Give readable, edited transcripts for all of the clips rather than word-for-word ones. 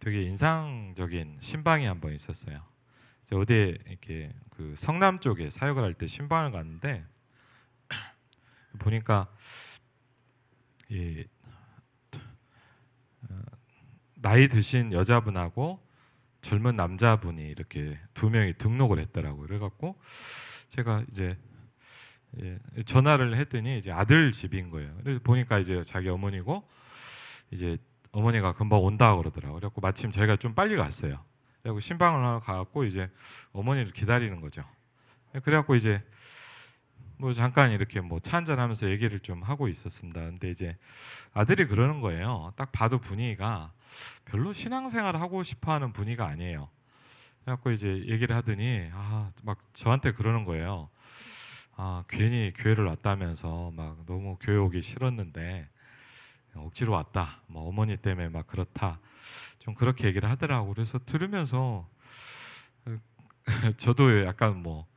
되게 인상적인 신방이 한 번 있었어요. 이제 어디에 이렇게 그 성남 쪽에 사역을 할 때 신방을 갔는데 보니까 이 어, 나이 드신 여자분하고 젊은 남자분이 이렇게 두 명이 등록을 했더라고요. 그래갖고 제가 이제 전화를 했더니 이제 아들 집인 거예요. 그래서 보니까 이제 자기 어머니고 이제 어머니가 금방 온다 그러더라고요. 그래갖고 마침 저희가 좀 빨리 갔어요. 그래갖고 신방을 하러 가갖고 이제 어머니를 기다리는 거죠. 그래갖고 이제 뭐 잠깐 이렇게 뭐 차 한잔 하면서 얘기를 좀 하고 있었습니다. 근데 이제 아들이 그러는 거예요. 딱 봐도 분위기가 별로 신앙생활을 하고 싶어 하는 분위기가 아니에요. 그래갖고 이제 얘기를 하더니 막 저한테 그러는 거예요. 괜히 교회를 왔다면서 막 너무 교회 오기 싫었는데 억지로 왔다. 뭐 어머니 때문에 막 그렇다. 좀 그렇게 얘기를 하더라고. 그래서 들으면서 저도 약간 뭐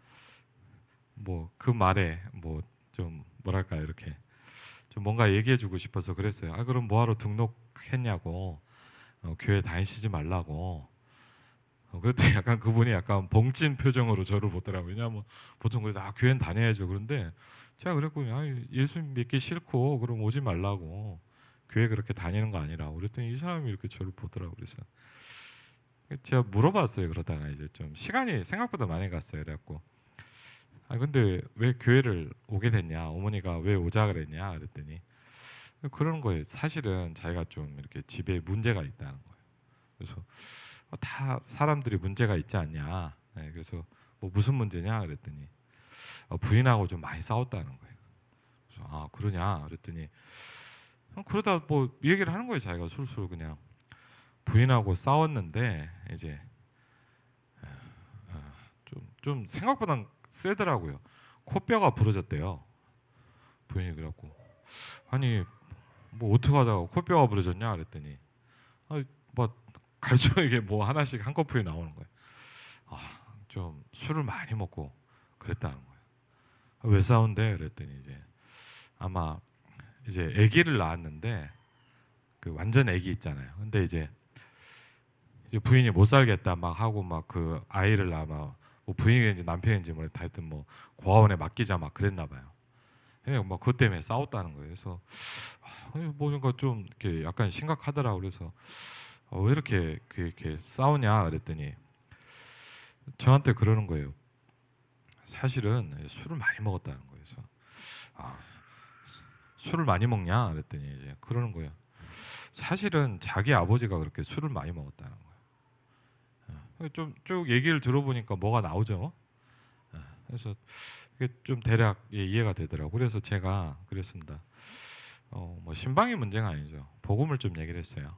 그 말에 뭐 좀 뭐랄까 이렇게 좀 뭔가 얘기해주고 싶어서 그랬어요. 그럼 뭐하러 등록했냐고 교회 다니시지 말라고. 그랬더니 약간 그분이 약간 벙찐 표정으로 저를 보더라고요. 왜냐하면 보통 그래도 교회는 다녀야죠. 그런데 제가 그랬거든요. 예수 믿기 싫고 그럼 오지 말라고. 교회 그렇게 다니는 거 아니라. 그랬더니 이 사람이 이렇게 저를 보더라고요. 그래서 제가 물어봤어요. 그러다가 이제 좀 시간이 생각보다 많이 갔어요. 그래갖고 근데 왜 교회를 오게 됐냐? 어머니가 왜 오자 그랬냐? 그랬더니 그런 거예요. 사실은 자기가 좀 이렇게 집에 문제가 있다는 거예요. 그래서 다 사람들이 문제가 있지 않냐? 네, 그래서 뭐 무슨 문제냐? 그랬더니 부인하고 좀 많이 싸웠다는 거예요. 그래서 그러냐? 그랬더니 그러다 뭐 얘기를 하는 거예요. 자기가 술술 그냥 부인하고 싸웠는데 이제 좀 생각보다 세더라고요. 코뼈가 부러졌대요. 부인이 그래갖고 아니 뭐 어떻게 하다가 코뼈가 부러졌냐 그랬더니 뭐 갈수록 이게 뭐 하나씩 한꺼풀이 나오는 거예요. 좀 술을 많이 먹고 그랬다는 거예요. 왜 싸운대? 그랬더니 이제 아마 이제 아기를 낳았는데 그 완전 아기 있잖아요. 근데 이제 부인이 못 살겠다 막 하고 막 그 아이를 아마 뭐 부인인지 남편인지 모르겠다 하여튼 뭐 고아원에 맡기자 막 그랬나 봐요. 그냥 뭐 그것 때문에 싸웠다는 거예요. 그래서 보니까 좀 이렇게 약간 심각하더라고. 그래서 왜 이렇게 싸우냐 그랬더니 저한테 그러는 거예요. 사실은 술을 많이 먹었다는 거예요. 그래서 아, 술을 많이 먹냐 그랬더니 이제 그러는 거예요. 사실은 자기 아버지가 그렇게 술을 많이 먹었다는 거예요. 좀 쭉 얘기를 들어보니까 뭐가 나오죠. 그래서 이게 좀 대략 이해가 되더라고. 그래서 제가 그랬습니다. 뭐 신방이 문제가 아니죠. 복음을 좀 얘기를 했어요.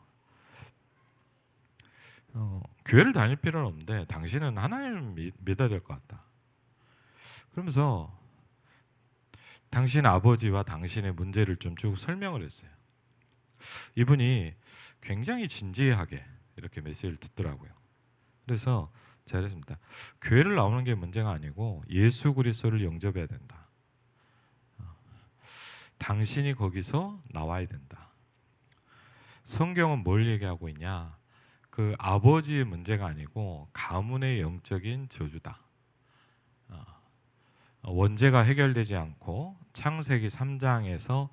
교회를 다닐 필요는 없는데 당신은 하나님을 믿어야 될 것 같다. 그러면서 당신 아버지와 당신의 문제를 좀 쭉 설명을 했어요. 이분이 굉장히 진지하게 이렇게 메시지를 듣더라고요. 그래서 제가 그랬습니다. 교회를 나오는 게 문제가 아니고 예수 그리스도를 영접해야 된다. 당신이 거기서 나와야 된다. 성경은 뭘 얘기하고 있냐? 그 아버지의 문제가 아니고 가문의 영적인 저주다. 원죄가 해결되지 않고 창세기 3장에서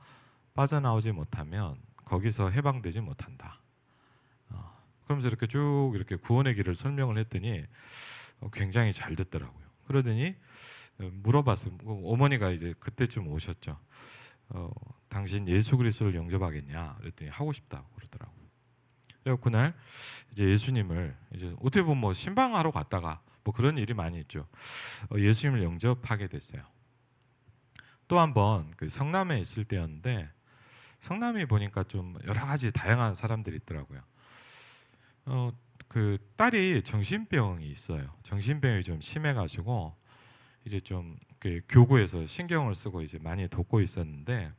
빠져나오지 못하면 거기서 해방되지 못한다. 그러면서 이렇게 쭉 이렇게 구원의 길을 설명을 했더니 굉장히 잘 듣더라고요. 그러더니 물어봤어요. 어머니가 이제 그때쯤 오셨죠. 당신 예수 그리스도를 영접하겠냐? 그랬더니 하고 싶다고 그러더라고요. 그래서 그날 이제 예수님을 이제 어떻게 보면 뭐 신방하러 갔다가 뭐 그런 일이 많이 있죠. 예수님을 영접하게 됐어요. 또 한 번 그 성남에 있을 때였는데 성남이 보니까 좀 여러 가지 다양한 사람들이 있더라고요. 그 딸이 정신병이 있어요. 정신병이 좀 심해가지고 이제 좀 그 교구에서 신경을 쓰고 이제 많이 돕고 있었는데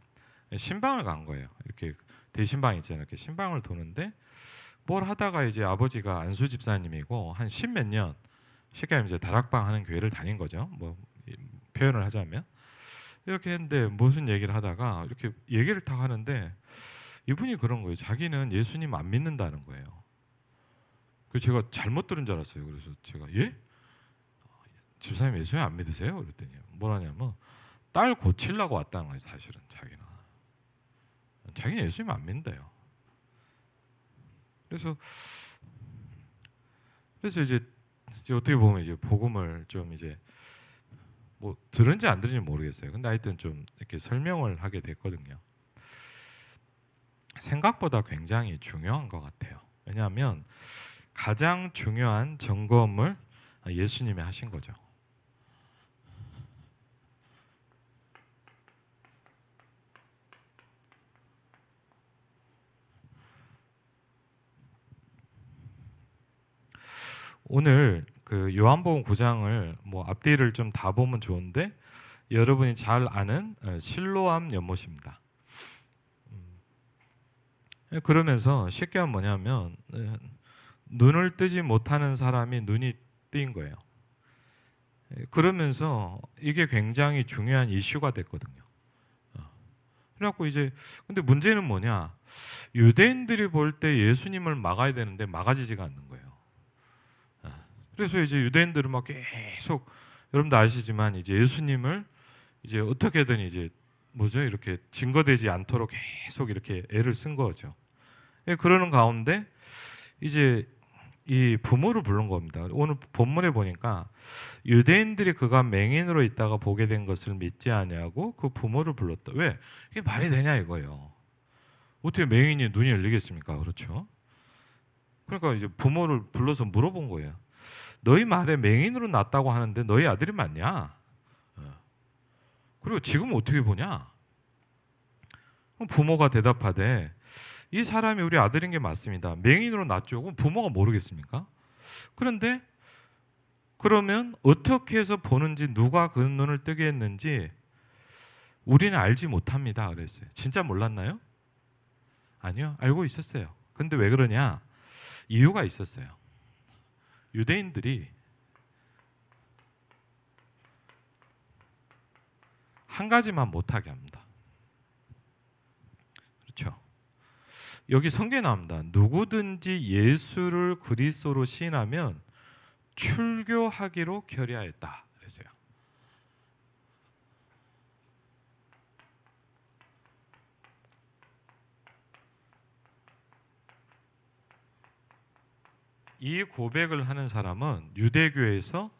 신방을 간 거예요. 이렇게 대신방 있잖아요. 이렇게 신방을 도는데 뭘 하다가 이제 아버지가 안수 집사님이고 한 십몇 년 쉽게 하면 이제 다락방 하는 교회를 다닌 거죠. 뭐 표현을 하자면 이렇게 했는데 무슨 얘기를 하다가 이렇게 얘기를 다 하는데 이분이 그런 거예요. 자기는 예수님 안 믿는다는 거예요. 그 제가 잘못 들은 줄 알았어요. 그래서 제가 예? 집사님 예수님 안 믿으세요? 그랬더니 뭐라냐면 딸 고치려고 왔다는 거예요. 사실은 자기는 예수님 안 믿는데요. 그래서 이제 어떻게 보면 이제 복음을 좀 이제 뭐 들은지 안 들은지 모르겠어요. 근데 하여튼 좀 이렇게 설명을 하게 됐거든요. 생각보다 굉장히 중요한 것 같아요. 왜냐하면 가장 중요한 점검을 예수님이 하신 거죠. 오늘 그 요한복음 9장을 뭐 앞뒤를 좀 다 보면 좋은데 여러분이 잘 아는 실로암 연못입니다. 그러면서 쉽게 하면 뭐냐면 눈을 뜨지 못하는 사람이 눈이 뜨인 거예요. 그러면서 이게 굉장히 중요한 이슈가 됐거든요. 그래갖고 이제 근데 문제는 뭐냐? 유대인들이 볼 때 예수님을 막아야 되는데 막아지지가 않는 거예요. 그래서 이제 유대인들은 막 계속 여러분도 아시지만 이제 예수님을 이제 어떻게든 이제 뭐죠? 이렇게 증거되지 않도록 계속 이렇게 애를 쓴 거죠. 그러는 가운데 이제 이 부모를 부른 겁니다. 오늘 본문에 보니까 유대인들이 그가 맹인으로 있다가 보게 된 것을 믿지 아니하고 그 부모를 불렀다. 왜? 이게 말이 되냐 이거예요. 어떻게 맹인이 눈이 열리겠습니까? 그렇죠? 그러니까 이제 부모를 불러서 물어본 거예요. 너희 말에 맹인으로 났다고 하는데 너희 아들이 맞냐? 그리고 지금 어떻게 보냐? 부모가 대답하되 이 사람이 우리 아들인 게 맞습니다. 맹인으로 났죠. 그럼 부모가 모르겠습니까? 그런데 그러면 어떻게 해서 보는지 누가 그 눈을 뜨게 했는지 우리는 알지 못합니다. 그랬어요. 진짜 몰랐나요? 아니요. 알고 있었어요. 근데 왜 그러냐? 이유가 있었어요. 유대인들이 한 가지만 못하게 합니다. 그렇죠? 여기 성경에 나옵니다. 누구든지 예수를 그리스도로 시인하면 출교하기로 결의하였다. 그랬어요. 이 고백을 하는 사람은 유대교에서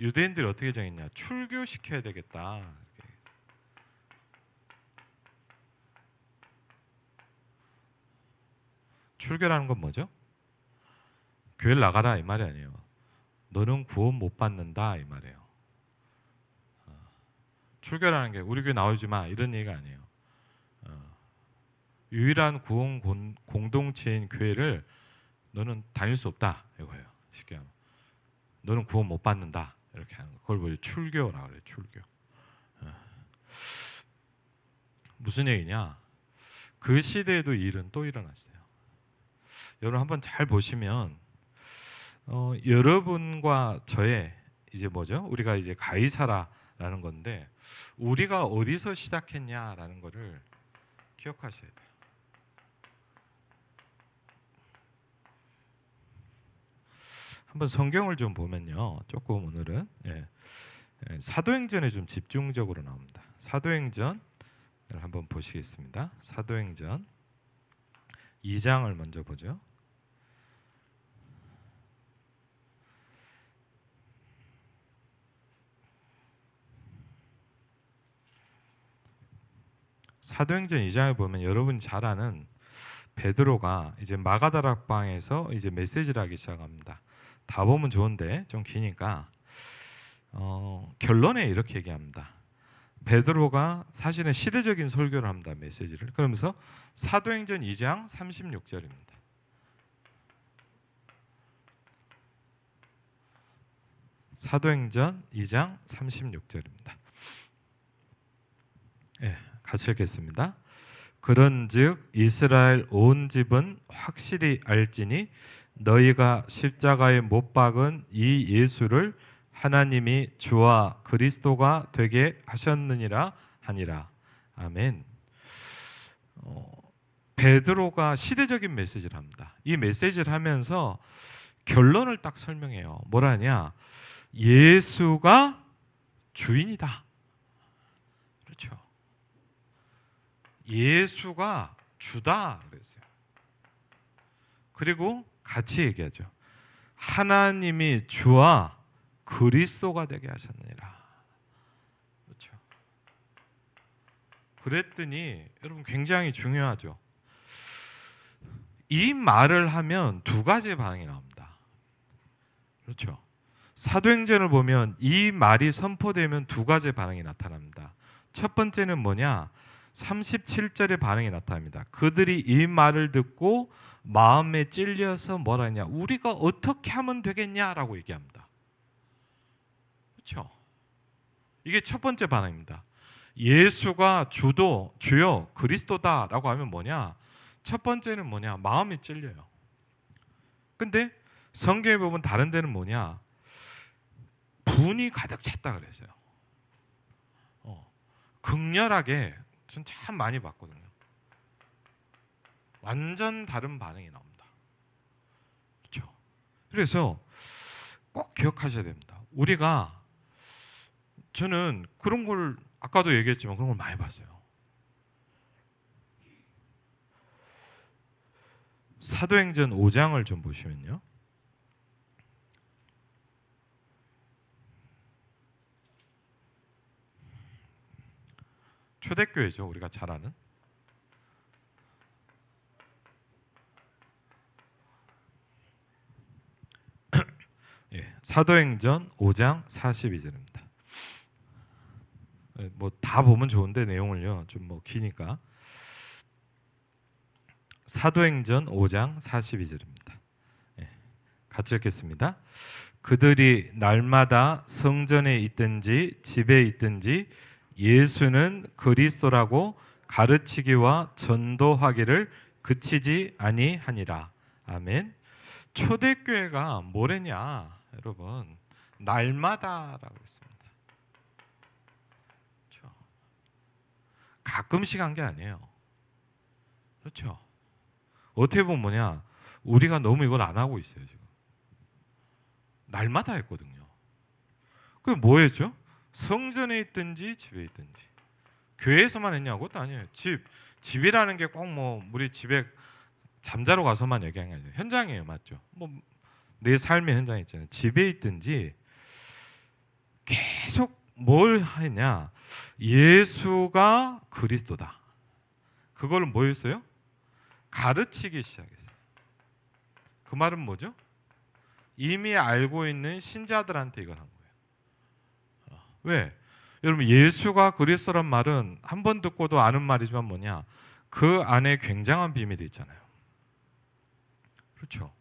유대인들이 어떻게 정했냐? 출교시켜야 되겠다. 출교라는 건 뭐죠? 교회를 나가라 이 말이 아니에요. 너는 구원 못 받는다 이 말이에요. 출교라는 게 우리 교회 나오지 마 이런 얘기가 아니에요. 유일한 구원 공동체인 교회를 너는 다닐 수 없다 이거예요. 쉽게 하면 너는 구원 못 받는다 이렇게 하는 거. 그걸 뭐 출교라고 그래요. 출교. 무슨 얘기냐? 그 시대에도 이 일은 또 일어났어요. 여러분 한번 잘 보시면 여러분과 저의 이제 뭐죠? 우리가 이제 가이사라라는 건데 우리가 어디서 시작했냐라는 거를 기억하셔야 돼요. 한번 성경을 좀 보면요. 조금 오늘은 사도행전에 좀 집중적으로 나옵니다. 사도행전을 한번 보시겠습니다. 사도행전 2장을 먼저 보죠. 사도행전 2장을 보면 여러분 잘 아는 베드로가 이제 마가다락방에서 이제 메시지를 하기 시작합니다. 다 보면 좋은데 좀 기니까 결론에 이렇게 얘기합니다. 베드로가 사실은 시대적인 설교를 합니다. 메시지를. 그러면서 사도행전 2장 36절입니다. 사도행전 2장 36절입니다. 같이 읽겠습니다. 그런즉 이스라엘 온 집은 확실히 알지니 너희가 십자가에 못 박은 이 예수를 하나님이 주와 그리스도가 되게 하셨느니라 하니라. 아멘. 베드로가 시대적인 메시지를 합니다. 이 메시지를 하면서 결론을 딱 설명해요. 뭐라냐? 예수가 주인이다. 그렇죠. 예수가 주다 그랬어요. 그리고 같이 얘기하죠. 하나님이 주와 그리스도가 되게 하셨느니라. 그렇죠. 그랬더니 여러분 굉장히 중요하죠. 이 말을 하면 두 가지 반응이 나옵니다. 그렇죠. 사도행전을 보면 이 말이 선포되면 두 가지 반응이 나타납니다. 첫 번째는 뭐냐? 37절의 반응이 나타납니다. 그들이 이 말을 듣고 마음에 찔려서 뭐라 했냐? 우리가 어떻게 하면 되겠냐라고 얘기합니다. 그렇죠? 이게 첫 번째 반응입니다. 예수가 주요 그리스도다라고 하면 뭐냐? 첫 번째는 뭐냐? 마음이 찔려요. 근데 성경에 보면 다른 데는 뭐냐? 분이 가득 찼다 그랬어요. 극렬하게 전 참 많이 봤거든요. 완전 다른 반응이 나옵니다. 그렇죠? 그래서 꼭 기억하셔야 됩니다. 저는 그런 걸 아까도 얘기했지만 그런 걸 많이 봤어요. 사도행전 5장을 좀 보시면요. 초대교회죠. 우리가 잘 아는. 예, 사도행전 5장 42절입니다. 뭐 다 보면 좋은데 내용을요. 좀 뭐 기니까. 사도행전 5장 42절입니다. 예, 같이 읽겠습니다. 그들이 날마다 성전에 있든지 집에 있든지 예수는 그리스도라고 가르치기와 전도하기를 그치지 아니하니라. 아멘. 초대교회가 뭐래냐, 여러분? 날마다라고 했습니다. 그렇죠? 가끔씩 한 게 아니에요. 그렇죠? 어떻게 보면 뭐냐? 우리가 너무 이걸 안 하고 있어요, 지금. 날마다 했거든요. 그게 뭐였죠? 성전에 있든지 집에 있든지. 교회에서만 했냐고? 또 아니에요. 집이라는 게 꼭 뭐 우리 집에 잠자러 가서만 얘기하는 게 아니에요. 현장이에요, 맞죠? 뭐 내 삶의 현장이 있잖아요. 집에 있든지 계속 뭘 하냐? 예수가 그리스도다. 그걸 뭐였어요? 가르치기 시작했어요. 그 말은 뭐죠? 이미 알고 있는 신자들한테 이걸 한 거예요. 왜? 여러분, 예수가 그리스도란 말은 한 번 듣고도 아는 말이지만 뭐냐? 그 안에 굉장한 비밀이 있잖아요. 그렇죠?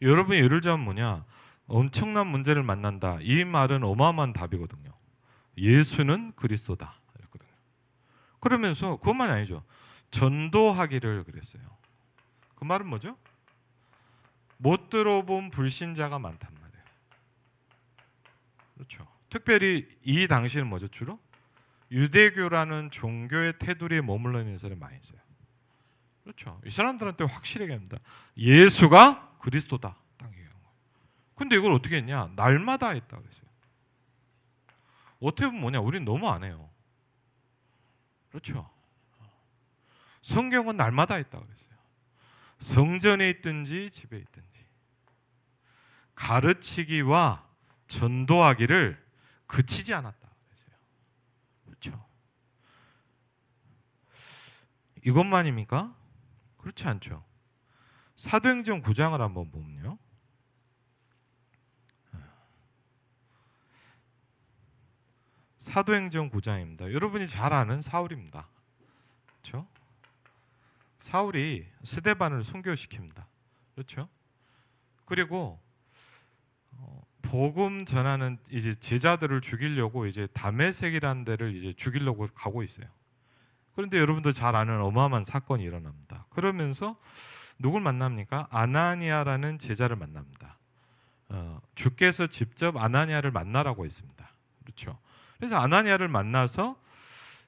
여러분이 예를 들면 뭐냐? 엄청난 문제를 만난다. 이 말은 어마어마한 답이거든요. 예수는 그리스도다. 이랬거든요. 그러면서 그것만 아니죠. 전도하기를 그랬어요. 그 말은 뭐죠? 못 들어본 불신자가 많단 말이에요. 그렇죠. 특별히 이 당시에는 뭐죠? 주로 유대교라는 종교의 테두리에 머물러 있는 사람이 많이 있어요. 그렇죠. 이 사람들한테 확실히 얘기합니다. 예수가 그리스도다. 딱 얘기하는 거예요. 근데 이걸 어떻게 했냐? 날마다 했다 그랬어요. 어떻게 보면 뭐냐? 우리는 너무 안 해요. 그렇죠. 성경은 날마다 했다 그랬어요. 성전에 있든지 집에 있든지 가르치기와 전도하기를 그치지 않았다 그랬어요. 그렇죠. 이것만입니까? 그렇지 않죠. 사도행전 9장을 한번 보면요. 사도행전 9장입니다. 여러분이 잘 아는 사울입니다. 그렇죠? 사울이 스데반을 순교시킵니다. 그렇죠? 그리고 복음 전하는 이제 제자들을 죽이려고 이제 다메섹이라는 데를 이제 죽이려고 가고 있어요. 그런데 여러분도 잘 아는 어마어마한 사건이 일어납니다. 그러면서 누굴 만납니까? 아나니아라는 제자를 만납니다. 주께서 직접 아나니아를 만나라고 했습니다. 그렇죠? 그래서 아나니아를 만나서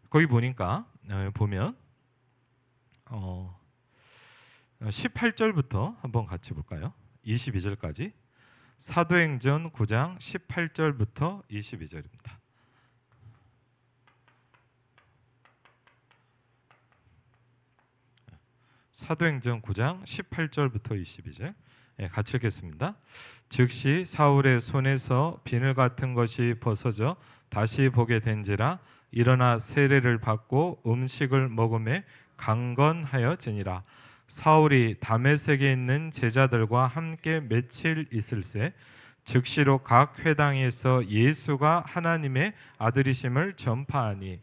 거기 보니까 보면 18절부터 한번 같이 볼까요? 22절까지 사도행전 9장 18절부터 22절입니다. 사도행전 9장 18절부터 22절 같이 읽겠습니다. 즉시 사울의 손에서 비늘 같은 것이 벗어져 다시 보게 된지라 일어나 세례를 받고 음식을 먹음에 강건하여지니라. 사울이 다메섹에 있는 제자들과 함께 며칠 있을새 즉시로 각 회당에서 예수가 하나님의 아들이심을 전파하니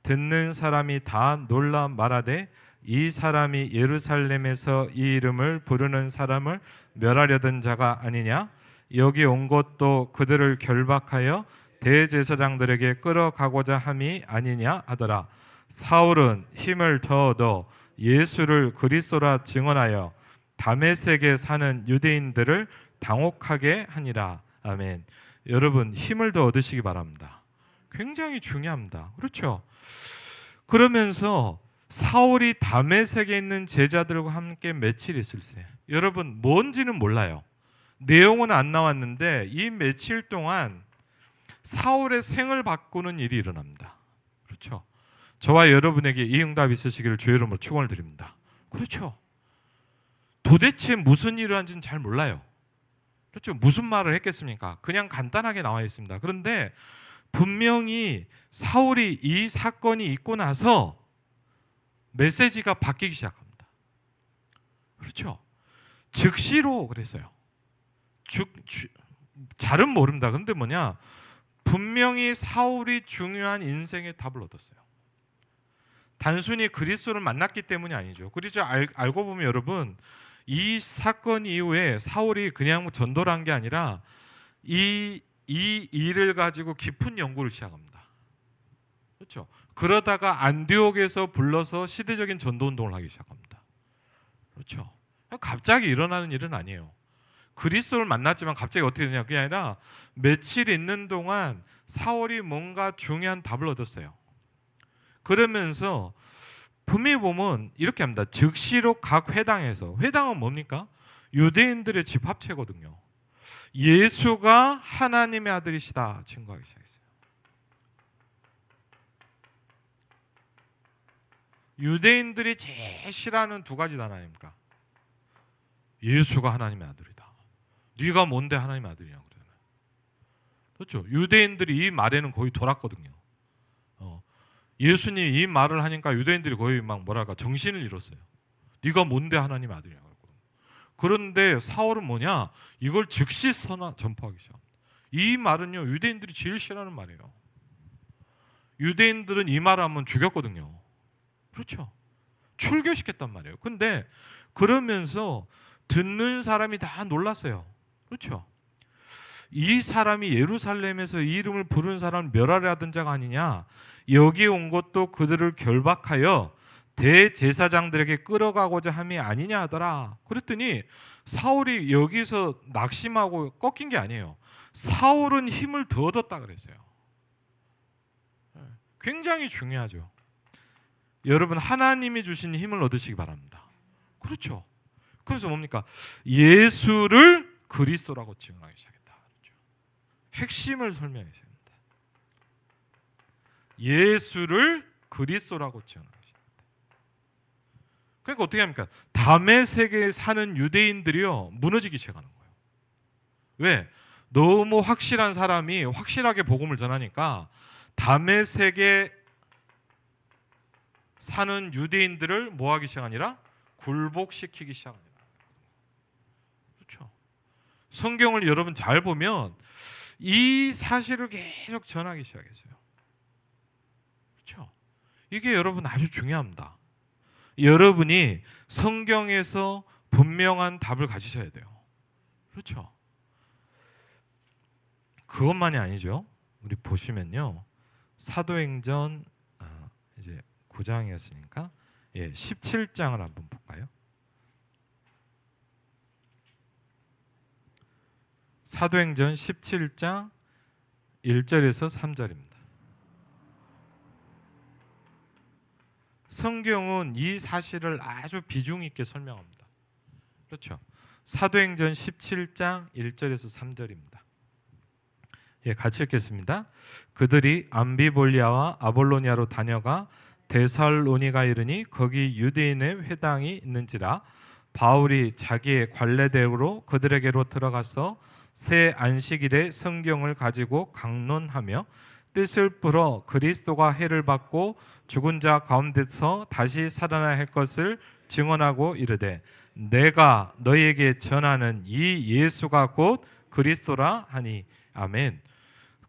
듣는 사람이 다 놀라 말하되 이 사람이 예루살렘에서 이 이름을 부르는 사람을 멸하려던 자가 아니냐? 여기 온 것도 그들을 결박하여 대제사장들에게 끌어가고자 함이 아니냐 하더라. 사울은 힘을 더 얻어 예수를 그리스도라 증언하여 다메섹에 사는 유대인들을 당혹하게 하니라. 아멘. 여러분 힘을 더 얻으시기 바랍니다. 굉장히 중요합니다. 그렇죠? 그러면서 사울이 다메섹에 있는 제자들과 함께 며칠 있을세. 여러분 뭔지는 몰라요. 내용은 안 나왔는데 이 며칠 동안 사울의 생을 바꾸는 일이 일어납니다. 그렇죠? 저와 여러분에게 이 응답이 있으시기를 주의 이름으로 축원을 드립니다. 그렇죠? 도대체 무슨 일을 한지는 잘 몰라요. 그렇죠? 무슨 말을 했겠습니까? 그냥 간단하게 나와 있습니다. 그런데 분명히 사울이 이 사건이 있고 나서 메시지가 바뀌기 시작합니다. 그렇죠? 즉시로 그랬어요. 잘은 모릅니다. 그런데 뭐냐? 분명히 사울이 중요한 인생의 답을 얻었어요. 단순히 그리스도를 만났기 때문이 아니죠. 그리고 알고 보면 여러분 이 사건 이후에 사울이 그냥 전도를 한 게 아니라 이 일을 가지고 깊은 연구를 시작합니다. 그렇죠? 그러다가 안디옥에서 불러서 시대적인 전도 운동을 하기 시작합니다. 그렇죠? 갑자기 일어나는 일은 아니에요. 그리스도를 만났지만 갑자기 어떻게 되냐? 그게 아니라 며칠 있는 동안 사울이 뭔가 중요한 답을 얻었어요. 그러면서 분명히 보면 이렇게 합니다. 즉시로 각 회당에서, 회당은 뭡니까? 유대인들의 집합체거든요. 예수가 하나님의 아들이시다 증거하기 시작했어요. 유대인들이 제일 싫어하는 두 가지 단어입니까? 예수가 하나님의 아들이다. 네가 뭔데 하나님의 아들이냐고 그러잖아요. 그렇죠? 유대인들이 이 말에는 거의 돌았거든요. 예수님이 이 말을 하니까 유대인들이 거의 막 뭐랄까 정신을 잃었어요. 네가 뭔데 하나님의 아들이냐고. 그런데 사울은 뭐냐? 이걸 즉시 전파하기 시작합니다. 이 말은요 유대인들이 제일 싫어하는 말이에요. 유대인들은 이 말을 하면 죽였거든요. 그렇죠? 출교시켰단 말이에요. 근데 그러면서 듣는 사람이 다 놀랐어요. 그렇죠? 이 사람이 예루살렘에서 이 이름을 부르는 사람을 멸하려 하던 자가 아니냐? 여기 온 것도 그들을 결박하여 대제사장들에게 끌어가고자 함이 아니냐 하더라. 그랬더니 사울이 여기서 낙심하고 꺾인 게 아니에요. 사울은 힘을 더 얻었다 그랬어요. 굉장히 중요하죠. 여러분 하나님이 주신 힘을 얻으시기 바랍니다. 그렇죠? 그래서 뭡니까? 예수를 그리스도라고 증언하기 시작했다. 그렇죠? 핵심을 설명해 주십니다. 예수를 그리스도라고 증언하기 시작했다. 그러니까 어떻게 합니까? 다메섹에 사는 유대인들이요 무너지기 시작하는 거예요. 왜? 너무 확실한 사람이 확실하게 복음을 전하니까 다메섹에 사는 유대인들을 뭐하기 시작하니라? 굴복시키기 시작합니다. 그렇죠? 성경을 여러분 잘 보면 이 사실을 계속 전하기 시작했어요. 그렇죠? 이게 여러분 아주 중요합니다. 여러분이 성경에서 분명한 답을 가지셔야 돼요. 그렇죠? 그것만이 아니죠. 우리 보시면요. 사도행전 이제 9장이었으니까 17장을 한번 볼까요? 사도행전 17장 1절에서 3절입니다. 성경은 이 사실을 아주 비중 있게 설명합니다. 그렇죠? 사도행전 17장 1절에서 3절입니다. 예, 같이 읽겠습니다. 그들이 암비볼리아와 아볼로니아로 다녀가 데살로니가 이르니 거기 유대인의 회당이 있는지라 바울이 자기의 관례대로 그들에게로 들어가서 새 안식일에 성경을 가지고 강론하며 뜻을 풀어 그리스도가 해를 받고 죽은 자 가운데서 다시 살아나야 할 것을 증언하고 이르되 내가 너희에게 전하는 이 예수가 곧 그리스도라 하니 아멘.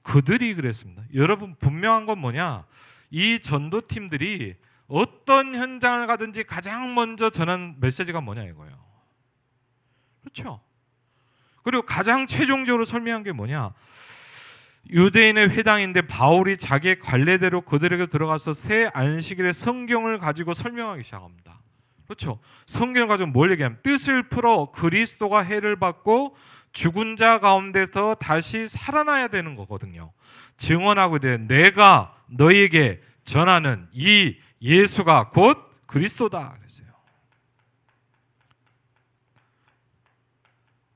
그들이 그랬습니다. 여러분 분명한 건 뭐냐? 이 전도팀들이 어떤 현장을 가든지 가장 먼저 전한 메시지가 뭐냐 이거예요. 그렇죠? 그리고 가장 최종적으로 설명한 게 뭐냐? 유대인의 회당인데 바울이 자기의 관례대로 그들에게 들어가서 새 안식일에 성경을 가지고 설명하기 시작합니다. 그렇죠? 성경을 가지고 뭘 얘기하면 뜻을 풀어 그리스도가 해를 받고 죽은 자 가운데서 다시 살아나야 되는 거거든요. 증언하고 이래 내가 너희에게 전하는 이 예수가 곧 그리스도다 그랬어요.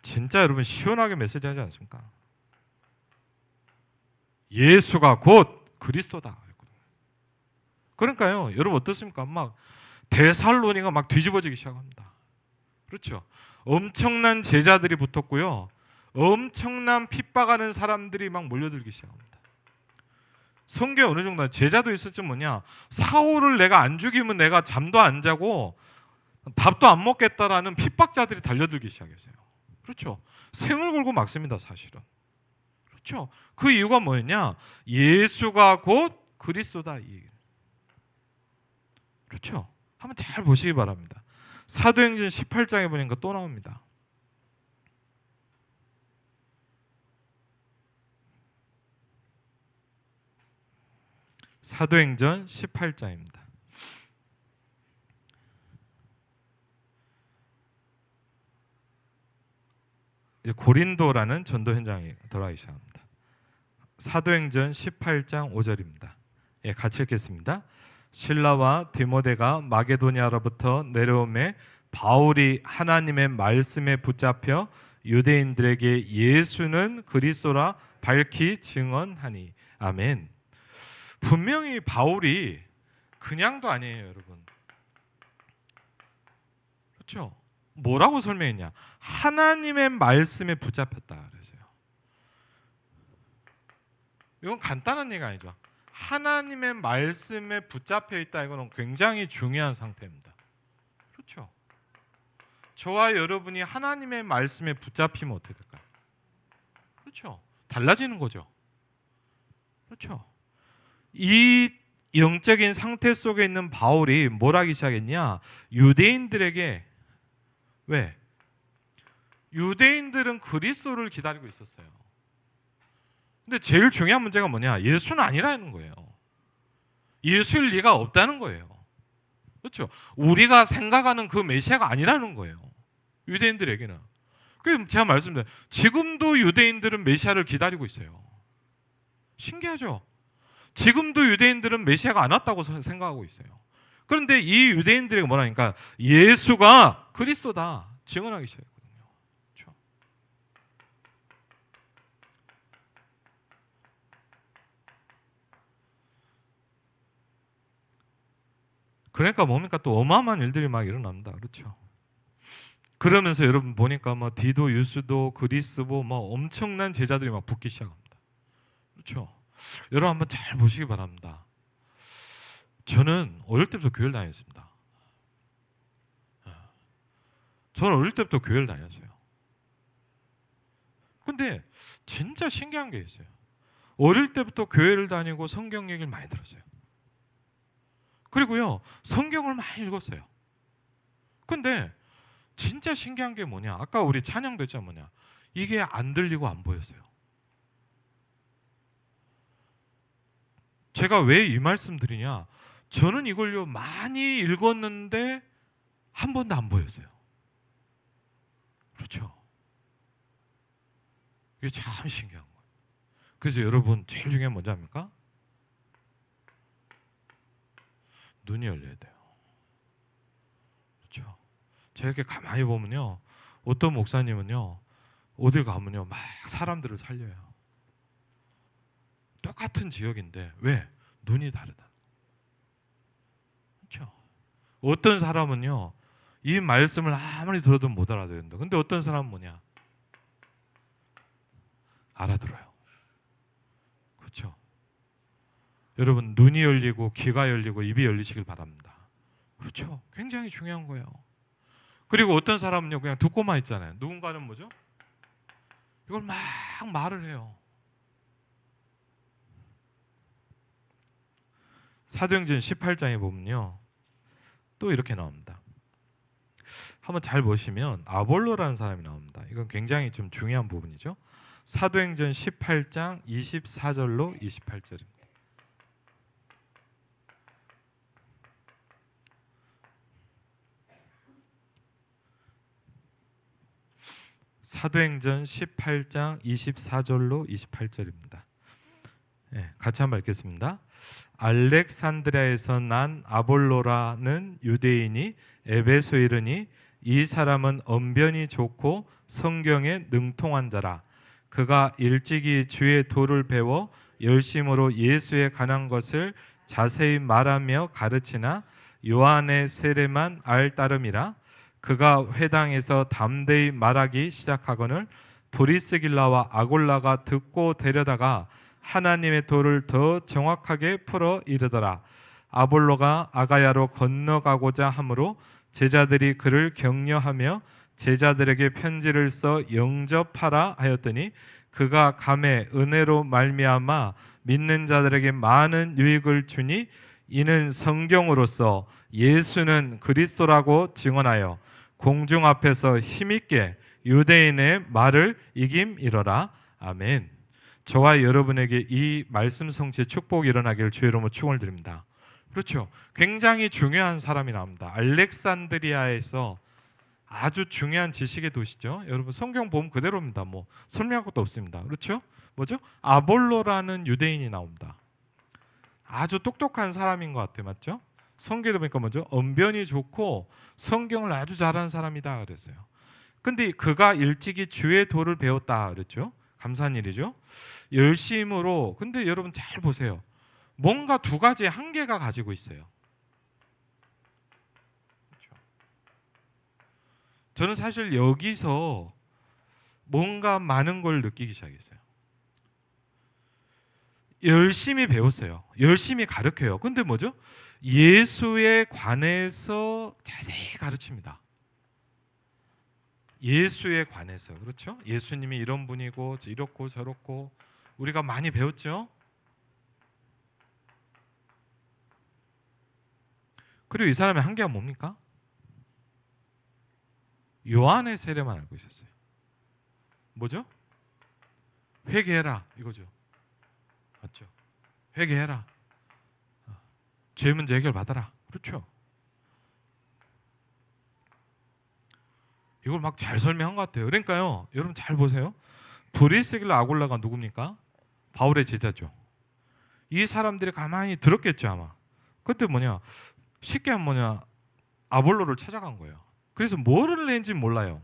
진짜 여러분 시원하게 메시지하지 않습니까? 예수가 곧 그리스도다. 그러니까요, 여러분 어떻습니까? 막 데살로니가 막 뒤집어지기 시작합니다. 그렇죠? 엄청난 제자들이 붙었고요, 엄청난 핍박하는 사람들이 막 몰려들기 시작합니다. 성경에 어느 정도 제자도 있었지 뭐냐? 사울을 내가 안 죽이면 내가 잠도 안 자고 밥도 안 먹겠다라는 핍박자들이 달려들기 시작했어요. 그렇죠? 생을 걸고 막습니다, 사실은. 그렇죠? 그 이유가 뭐였냐? 예수가 곧 그리스도다. 그렇죠? 한번 잘 보시기 바랍니다. 사도행전 18장에 보니까 또 나옵니다. 사도행전 18장입니다. 고린도라는 전도 현장에 돌아가기 시작합니다. 사도행전 18장 5절입니다. 예, 같이 읽겠습니다. 실라와 디모데가 마게도니아로부터 내려오매 바울이 하나님의 말씀에 붙잡혀 유대인들에게 예수는 그리스도라 밝히 증언하니 아멘. 분명히 바울이 그냥도 아니에요, 여러분. 그렇죠? 뭐라고 설명했냐? 하나님의 말씀에 붙잡혔다 그랬어요. 이건 간단한 얘기가 아니죠. 하나님의 말씀에 붙잡혀 있다, 이거는 굉장히 중요한 상태입니다. 그렇죠? 저와 여러분이 하나님의 말씀에 붙잡히면 어떻게 될까요? 그렇죠? 달라지는 거죠. 그렇죠? 이 영적인 상태 속에 있는 바울이 뭘 하기 시작했냐? 유대인들에게, 왜? 유대인들은 그리스도를 기다리고 있었어요. 근데 제일 중요한 문제가 뭐냐? 예수는 아니라는 거예요. 예수일 리가 없다는 거예요. 그렇죠? 우리가 생각하는 그 메시아가 아니라는 거예요. 유대인들에게는. 그럼 제가 말씀드려요. 지금도 유대인들은 메시아를 기다리고 있어요. 신기하죠? 지금도 유대인들은 메시아가 안 왔다고 생각하고 있어요. 그런데 이 유대인들에게 뭐라니까? 예수가 그리스도다 증언하기 시작했거든요. 그렇죠? 그러니까 뭡니까? 또 어마어마한 일들이 막 일어납니다. 그렇죠? 그러면서 여러분 보니까 뭐 디도, 유스도, 그리스보 뭐 엄청난 제자들이 막 붙기 시작합니다. 그렇죠? 여러분 한번 잘 보시기 바랍니다. 저는 어릴 때부터 교회를 다녔습니다. 저는 어릴 때부터 교회를 다녔어요. 근데 진짜 신기한 게 있어요. 어릴 때부터 교회를 다니고 성경 얘기를 많이 들었어요. 그리고요, 성경을 많이 읽었어요. 근데 진짜 신기한 게 뭐냐? 아까 우리 찬양도 했잖아, 뭐냐? 이게 안 들리고 안 보였어요. 제가 왜 이 말씀 드리냐? 저는 이걸요 많이 읽었는데 한 번도 안 보였어요. 그렇죠? 이게 참 신기한 거예요. 그래서 여러분 제일 중요한 뭔지 압니까? 눈이 열려야 돼요. 그렇죠? 제가 이렇게 가만히 보면요, 어떤 목사님은요, 어딜 가면요 막 사람들을 살려요. 똑같은 지역인데 왜? 눈이 다르다. 그렇죠? 어떤 사람은요 이 말씀을 아무리 들어도 못 알아듣는다. 근데 어떤 사람은 뭐냐? 알아들어요. 그렇죠? 여러분 눈이 열리고 귀가 열리고 입이 열리시길 바랍니다. 그렇죠? 굉장히 중요한 거예요. 그리고 어떤 사람은요 그냥 듣고만 있잖아요. 누군가는 뭐죠? 이걸 막 말을 해요. 사도행전 18장에 보면요 또 이렇게 나옵니다. 한번 잘 보시면 아볼로라는 사람이 나옵니다. 이건 굉장히 좀 중요한 부분이죠. 사도행전 18장 24절로 28절입니다. 사도행전 18장 24절로 28절입니다. 네, 같이 한번 읽겠습니다. 알렉산드리아에서 난 아볼로라는 유대인이 에베소에 이르니 이 사람은 언변이 좋고 성경에 능통한 자라. 그가 일찍이 주의 도를 배워 열심으로 예수에 관한 것을 자세히 말하며 가르치나 요한의 세례만 알 따름이라. 그가 회당에서 담대히 말하기 시작하거늘 브리스길라와 아골라가 듣고 데려다가 하나님의 도를 더 정확하게 풀어 이르더라. 아볼로가 아가야로 건너가고자 하므로 제자들이 그를 격려하며 제자들에게 편지를 써 영접하라 하였더니 그가 감에 은혜로 말미암아 믿는 자들에게 많은 유익을 주니 이는 성경으로서 예수는 그리스도라고 증언하여 공중 앞에서 힘있게 유대인의 말을 이김이러라. 아멘. 저와 여러분에게 이 말씀 성취의 축복이 일어나기를 주의 이름으로 축원을 드립니다. 그렇죠. 굉장히 중요한 사람이 나옵니다. 알렉산드리아에서 아주 중요한 지식의 도시죠. 여러분 성경 보면 그대로입니다. 뭐 설명할 것도 없습니다. 그렇죠? 뭐죠? 아볼로라는 유대인이 나옵니다. 아주 똑똑한 사람인 것 같아요. 맞죠? 성경에 보니까 뭐죠? 언변이 좋고 성경을 아주 잘하는 사람이다 그랬어요. 근데 그가 일찍이 주의 도를 배웠다 그랬죠. 감사한 일이죠. 열심으로. 근데 여러분 잘 보세요. 뭔가 두 가지 한계가 가지고 있어요. 그렇죠? 저는 사실 여기서 뭔가 많은 걸 느끼기 시작했어요. 열심히 배웠어요. 열심히 가르쳐요. 근데 뭐죠? 예수에 관해서 자세히 가르칩니다. 예수에 관해서. 그렇죠? 예수님이 이런 분이고 이렇고 저렇고 우리가 많이 배웠죠? 그리고 이 사람의 한계가 뭡니까? 요한의 세례만 알고 있었어요. 뭐죠? 회개해라 이거죠. 맞죠? 회개해라. 죄 문제 해결받아라. 그렇죠? 이걸 막 잘 설명한 것 같아요. 그러니까요. 여러분 잘 보세요. 브리스길라 아골라가 누굽니까? 바울의 제자죠. 이 사람들이 가만히 들었겠죠 아마. 그때 뭐냐? 쉽게 하면 뭐냐? 아볼로를 찾아간 거예요. 그래서 뭐를 낸지 몰라요.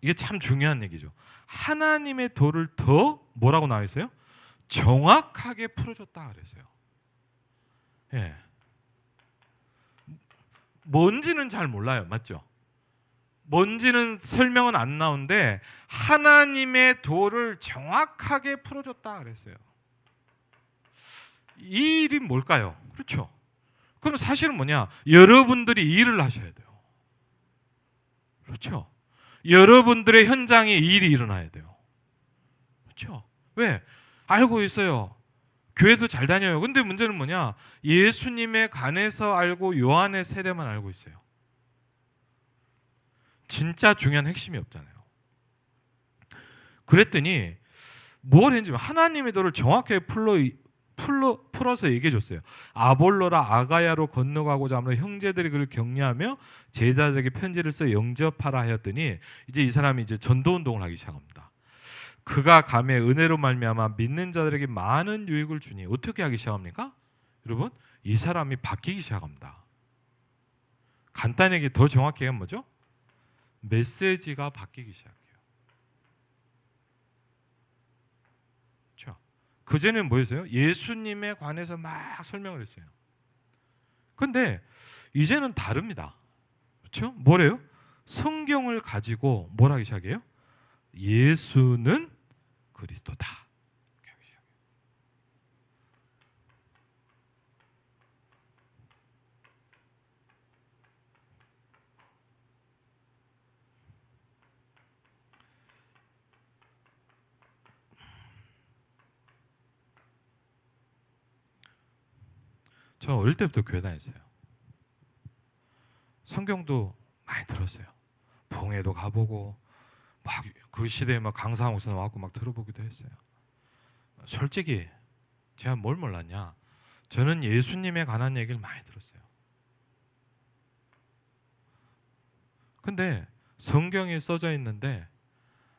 이게 참 중요한 얘기죠. 하나님의 도를 더 뭐라고 나와 있어요? 정확하게 풀어줬다 그랬어요. 예. 뭔지는 잘 몰라요. 맞죠? 뭔지는 설명은 안 나오는데 하나님의 도를 정확하게 풀어줬다 그랬어요. 이 일이 뭘까요? 그렇죠? 그럼 사실은 뭐냐? 여러분들이 이 일을 하셔야 돼요. 그렇죠? 여러분들의 현장에 이 일이 일어나야 돼요. 그렇죠? 왜? 알고 있어요. 교회도 잘 다녀요. 근데 문제는 뭐냐? 예수님에 관해서 알고 요한의 세례만 알고 있어요. 진짜 중요한 핵심이 없잖아요. 그랬더니 뭘 했는지 하나님의 도를 정확하게 풀어서 얘기해 줬어요. 아볼로라 아가야로 건너가고자 하면 형제들이 그를 격려하며 제자들에게 편지를 써 영접하라 하였더니 이제 이 사람이 이제 전도 운동을 하기 시작합니다. 그가 감에 은혜로 말미암아 믿는 자들에게 많은 유익을 주니 어떻게 하기 시작합니까? 여러분 이 사람이 바뀌기 시작합니다. 간단하게 더 정확히 하면 뭐죠? 메시지가 바뀌기 시작해요. 그렇죠? 그전에는 뭐였어요? 예수님에 관해서 막 설명을 했어요. 근데 이제는 다릅니다. 그렇죠? 뭐래요? 성경을 가지고 뭘 하기 시작해요? 예수는 그리스도다. 저 어릴 때부터 교회 다녔어요. 성경도 많이 들었어요. 봉회도 가보고 막 그 시대에 막 강사 목사 나왔고 막 들어보기도 했어요. 솔직히 제가 뭘 몰랐냐? 저는 예수님에 관한 얘기를 많이 들었어요. 근데 성경에 써져 있는데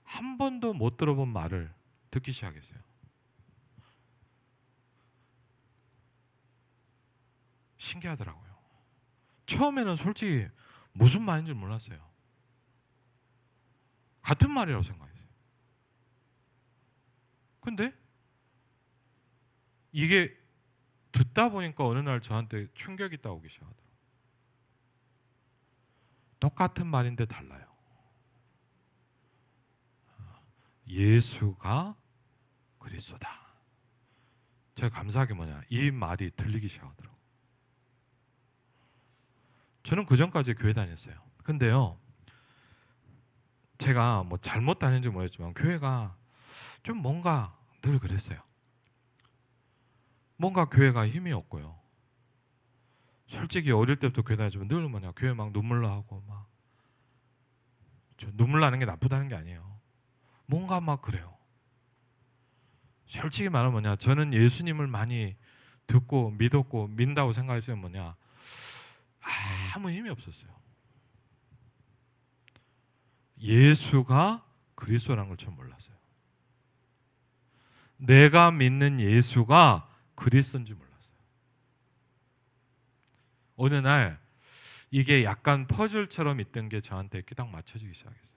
한 번도 못 들어본 말을 듣기 시작했어요. 신기하더라고요. 처음에는 솔직히 무슨 말인지 몰랐어요. 같은 말이라고 생각했어요. 근데 이게 듣다 보니까 어느 날 저한테 충격이 따오기 시작하더라고요. 똑같은 말인데 달라요. 예수가 그리스도다. 제가 감사한 게 뭐냐? 이 말이 들리기 시작하더라고요. 저는 그 전까지 교회 다녔어요. 근데요, 제가 뭐 잘못 다닌지 모르겠지만 교회가 좀 뭔가 늘 그랬어요. 뭔가 교회가 힘이 없고요. 솔직히 어릴 때부터 교회 다니지만 늘 뭐냐 교회 막 눈물 나고 막 눈물 나는 게 나쁘다는 게 아니에요. 뭔가 막 그래요. 솔직히 말하면 뭐냐 저는 예수님을 많이 듣고 믿었고 믿는다고 생각했으면 뭐냐 아무 힘이 없었어요. 예수가 그리스도라는 걸 처음 몰랐어요. 내가 믿는 예수가 그리스도인지 몰랐어요. 어느 날 이게 약간 퍼즐처럼 있던 게 저한테 이렇게 딱 맞춰지기 시작했어요.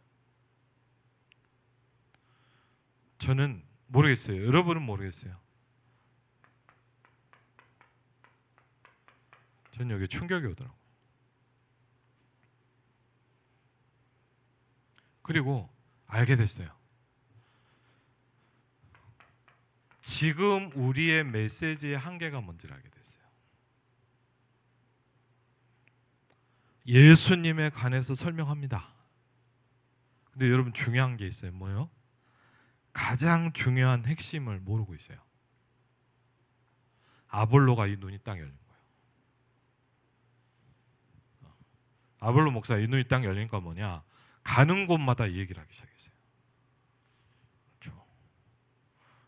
저는 모르겠어요. 여러분은 모르겠어요. 저는 여기 충격이 오더라고요. 그리고 알게 됐어요. 지금 우리의 메시지의 한계가 뭔지를 알게 됐어요. 예수님에 관해서 설명합니다. 근데 여러분 중요한 게 있어요. 뭐요? 가장 중요한 핵심을 모르고 있어요. 아볼로가 이 눈이 딱 열린 거예요. 아볼로 목사 이 눈이 딱 열리니까 뭐냐? 가는 곳마다 이 얘기를 하기 시작했어요. 그렇죠?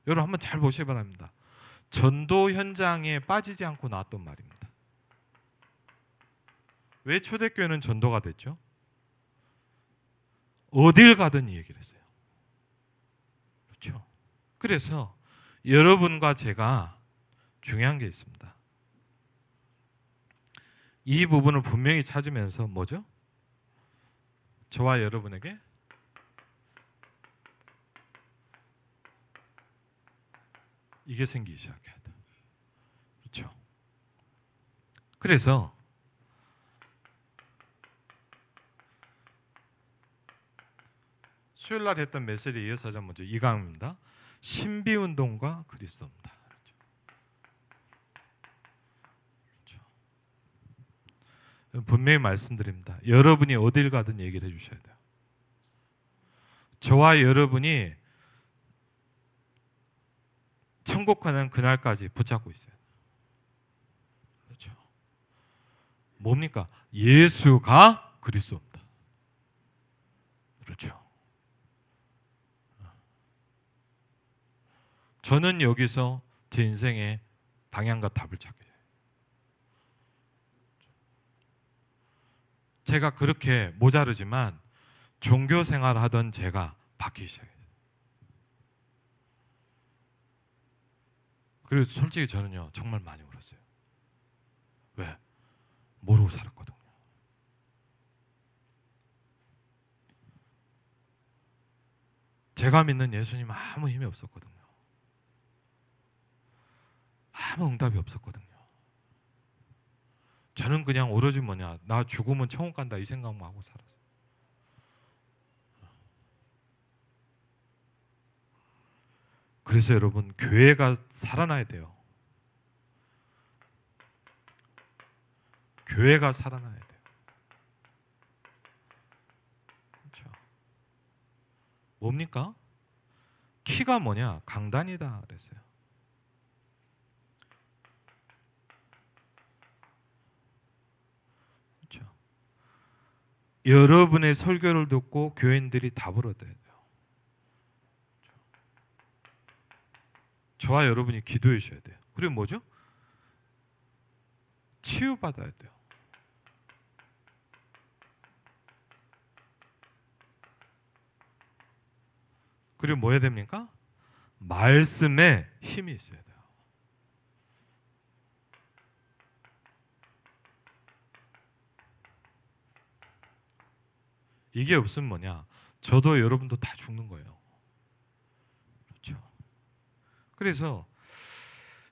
여러분 한번 잘 보시기 바랍니다. 전도 현장에 빠지지 않고 나왔던 말입니다. 왜 초대교회는 전도가 됐죠? 어딜 가든 이 얘기를 했어요. 그렇죠? 그래서 여러분과 제가 중요한 게 있습니다. 이 부분을 분명히 찾으면서 뭐죠? 저와 여러분에게 이게 생기기 시작해야 돼. 그렇죠? 그래서 수요일 날 했던 메시지에 이어서 하자 먼저 이 강입니다. 신비 운동과 그리스도입니다. 그렇죠? 분명히 말씀드립니다. 여러분이 어딜 가든 얘기를 해주셔야 돼요. 저와 여러분이 천국 가는 그날까지 붙잡고 있어요. 그렇죠? 뭡니까? 예수가 그리스도입니다. 그렇죠? 저는 여기서 제 인생의 방향과 답을 찾게 돼요. 제가 그렇게 모자르지만 종교 생활을 하던 제가 바뀌기 시작했어요. 그리고 솔직히 저는요 정말 많이 울었어요. 왜? 모르고 살았거든요. 제가 믿는 예수님 아무 힘이 없었거든요. 아무 응답이 없었거든요. 저는 그냥 오로지 뭐냐, 나 죽으면 천국 간다 이 생각만 하고 살았어요. 그래서 여러분, 교회가 살아나야 돼요. 교회가 살아나야 돼요. 그렇죠. 뭡니까? 키가 뭐냐? 강단이다 그랬어요. 그렇죠. 여러분의 설교를 듣고 교인들이 답을 얻어야 돼요. 저와 여러분이 기도해 주셔야 돼요. 그리고 뭐죠? 치유받아야 돼요. 그리고 뭐 해야 됩니까? 말씀에 힘이 있어야 돼요. 이게 없으면 뭐냐? 저도 여러분도 다 죽는 거예요. 그렇죠. 그래서